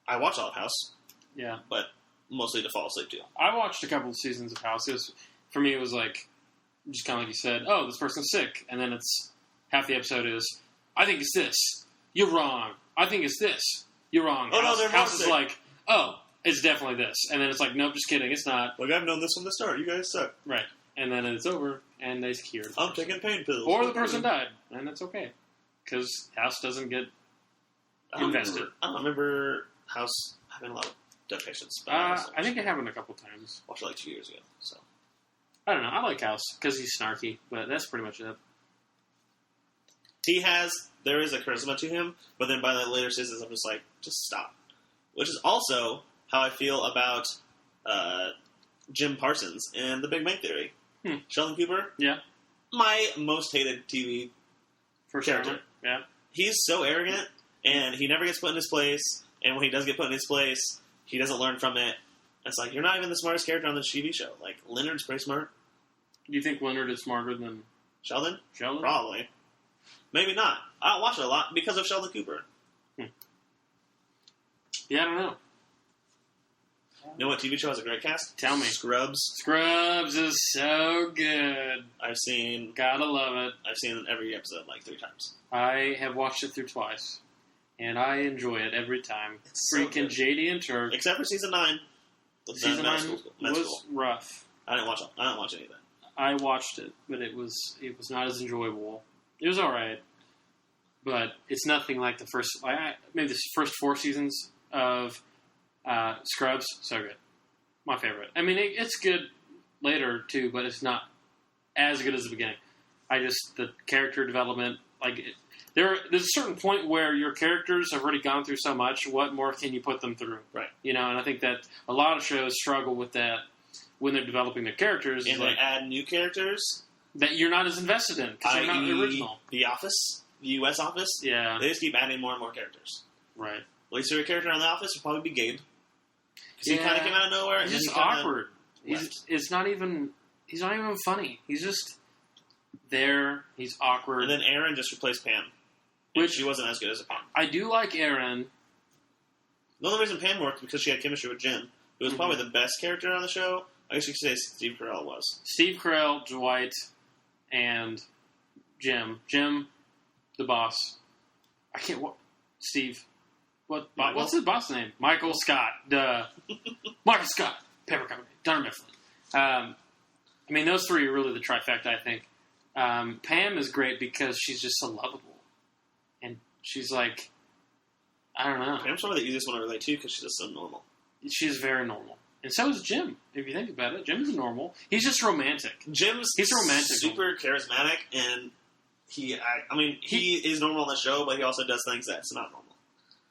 I watched all of House. Yeah. But mostly to fall asleep to. I watched a couple of seasons of House. For me, it was like, just kind of like you said, this person's sick. And then it's, half the episode is, I think it's this. You're wrong. I think it's this. You're wrong. Oh, no, they're House not is sick. like, it's definitely this. And then it's like, nope, just kidding. It's not. Like, I've known this from the start. You guys suck. Right. And then it's over, and they cured. I'm taking pain pills. Or the person died, and that's okay. Because House doesn't get invested. I don't remember House having a lot of dead patients. I think it happened a couple times. Watched it like 2 years ago. So I don't know. I like House because he's snarky, but that's pretty much it. There is a charisma to him, but then by the later seasons, I'm just like, just stop. Which is also how I feel about Jim Parsons in The Big Bang Theory. Sheldon Cooper. Yeah. My most hated TV character. Yeah. He's so arrogant, and he never gets put in his place, and when he does get put in his place, he doesn't learn from it. It's like, you're not even the smartest character on the TV show. Like, Leonard's pretty smart. Do you think Leonard is smarter than Sheldon? Sheldon? Probably. Maybe not. I don't watch it a lot because of Sheldon Cooper. Yeah, I don't know. You know what TV show has a great cast? Tell me. Scrubs. Scrubs is so good. Gotta love it. I've seen every episode like 3 times. I have watched it through twice, and I enjoy it every time. It's Freaking so JD and Turk. Except for season 9. Season 9 was rough. I didn't watch any of that. I watched it, but it was not as enjoyable. It was all right, but it's nothing like the first. Maybe the first 4 seasons of Scrubs. So good, my favorite. I mean, it's good later too, but it's not as good as the beginning. The character development, there's a certain point where your characters have already gone through so much. What more can you put them through? Right. You know, and I think that a lot of shows struggle with that when they're developing their characters. And they add new characters that you're not as invested in because they're not the original. The Office, the U.S. Office. Yeah. They just keep adding more and more characters. Right. At least your character on The Office would probably be Gabe. Because he kind of came out of nowhere. He's just awkward. He's not even funny. He's just there. He's awkward. And then Aaron just replaced Pam. Which she wasn't as good as a Pam. I do like Aaron. The only reason Pam worked because she had chemistry with Jim. It was probably the best character on the show. I guess you could say Steve Carell was. Steve Carell, Dwight, and Jim. Jim, the boss. Steve. What's his boss name? Michael Scott. Duh. Michael Scott. Paper Company. Dunder Mifflin. I mean, those 3 are really the trifecta, I think. Pam is great because she's just so lovable. And she's like, I don't know. Pam's probably the easiest one to relate to because she's just so normal. She's very normal. And so is Jim, if you think about it. Jim's normal. He's just romantic. He's romantic. Super charismatic, and he is normal on the show, but he also does things that's not normal.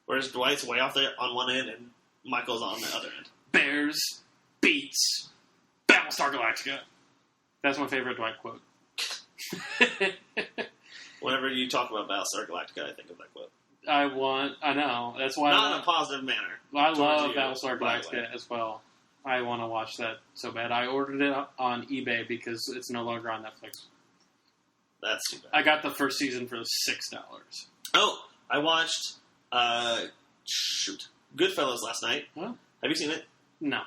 Whereas Dwight's way off there on one end, and Michael's on the other end. Bears, beats, Battlestar Galactica. That's my favorite Dwight quote. Whenever you talk about Battlestar Galactica, I think of that quote. I know. That's why Not in a positive manner. I love Battlestar Galactica as well. I want to watch that so bad. I ordered it on eBay because it's no longer on Netflix. That's too bad. I got the first season for $6. Oh, I watched Goodfellas last night. What? Have you seen it? No.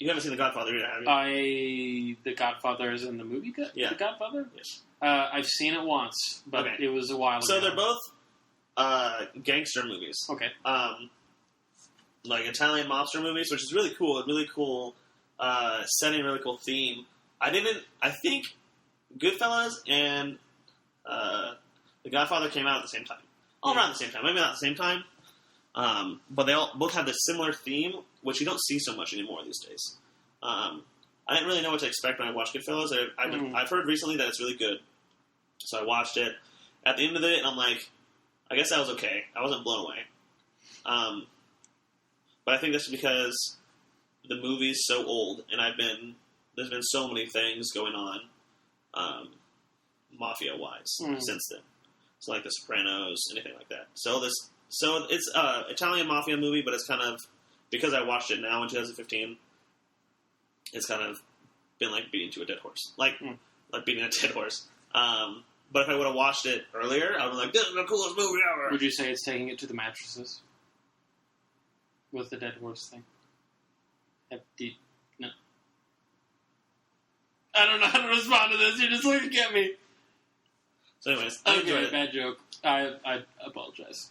You haven't seen The Godfather either, have you? The Godfather is in the movie? Yeah. The Godfather? Yes. I've seen it once, but Okay. it was a while ago. So they're both gangster movies. Okay. Like Italian mobster movies, which is really cool. A really cool setting, really cool theme. I think Goodfellas and The Godfather came out at the same time. All around the same time. Maybe not at the same time. But they both have this similar theme, which you don't see so much anymore these days. I didn't really know what to expect when I watched Goodfellas. I've heard recently that it's really good. So I watched it. At the end of it, I'm like, I guess that was okay. I wasn't blown away. But I think that's because the movie's so old, and there's been so many things going on, mafia-wise, since then. So like The Sopranos, anything like that. So it's an Italian mafia movie, but it's kind of, because I watched it now in 2015, it's kind of been like beating to a dead horse. Like beating a dead horse. But if I would have watched it earlier, I would have been like, this is the coolest movie ever. Would you say it's taking it to the mattresses? With the dead horse thing? No. I don't know how to respond to this. You're just looking at me. So anyways, I enjoyed it. Bad joke. I apologize.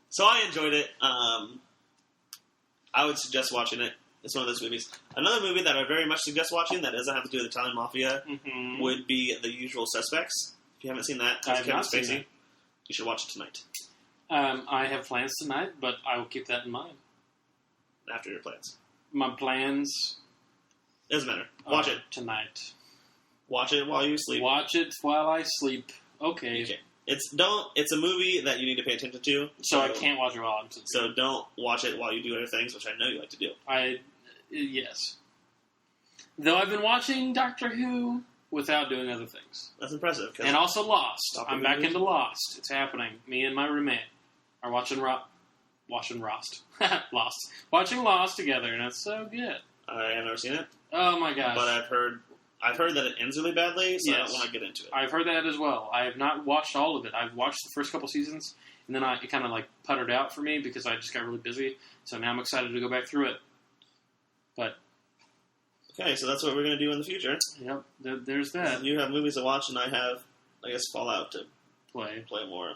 So I enjoyed it. I would suggest watching it. It's one of those movies. Another movie that I very much suggest watching that doesn't have to do with Italian Mafia would be The Usual Suspects. If you haven't seen that, I have Kevin not seen Spacey. that. You should watch it tonight. I have plans tonight, but I will keep that in mind. After your plans. My plans Doesn't matter. Watch it. Tonight. Watch it while you sleep. Watch it while I sleep. Okay. It's a movie that you need to pay attention to. So I can't watch it while I'm sleeping. So don't watch it while you do other things, which I know you like to do. Yes. Though I've been watching Doctor Who without doing other things. That's impressive. And also Lost. I'm back into Lost. It's happening. Me and my roommate are watching Lost. Watching Lost together, and it's so good. I have never seen it. Oh my gosh. But I've heard that it ends really badly, so yes. I don't want to get into it. I've heard that as well. I have not watched all of it. I've watched the first couple seasons, and then it kind of like puttered out for me because I just got really busy. So now I'm excited to go back through it. But okay, so that's what we're going to do in the future. Yep, there's that. You have movies to watch, and I have, I guess, Fallout to play more.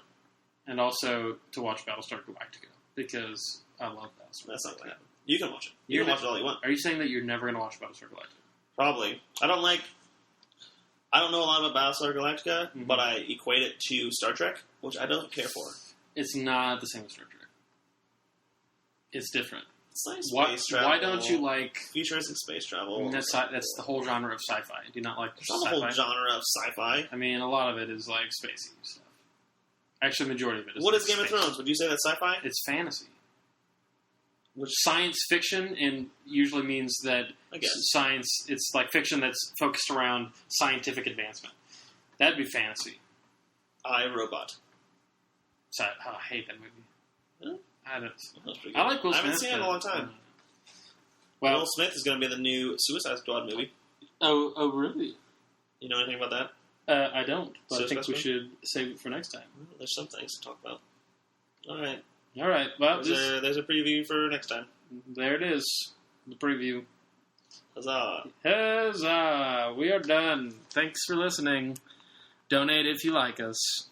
And also to watch Battlestar Galactica, because I love Battlestar Galactica. That's not going to happen. You can watch it. You can watch it all you want. Are you saying that you're never going to watch Battlestar Galactica? Probably. I don't know a lot about Battlestar Galactica, but I equate it to Star Trek, which I don't care for. It's not the same as Star Trek. It's different. It's like space travel. Why don't you like futuristic space travel? That's the whole genre of sci-fi. Do you not like it's not the whole genre of sci-fi. I mean, a lot of it is like spacey stuff. Actually, majority of it is. What is Game of Thrones? Would you say that's sci-fi? It's fantasy. Which science fiction, and usually means that science. It's like fiction that's focused around scientific advancement. That'd be fantasy. I, Robot. So, I hate that movie. Really? I like Will Smith. I haven't seen it in a long time. Will Smith is going to be the new Suicide Squad movie. Oh, really? You know anything about that? I don't, but I think we should save it for next time. Well, there's some things to talk about. All right. Well, there's a preview for next time. There it is. The preview. Huzzah. Huzzah. We are done. Thanks for listening. Donate if you like us.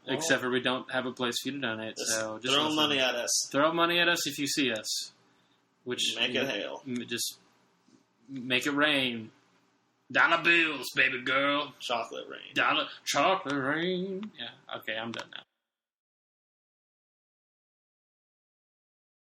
Except for we don't have a place for you to donate. So just throw money at us. Throw money at us if you see us. Which make it hail. Just make it rain. $1 bills, baby girl. Chocolate rain. Chocolate rain. Yeah. Okay, I'm done now.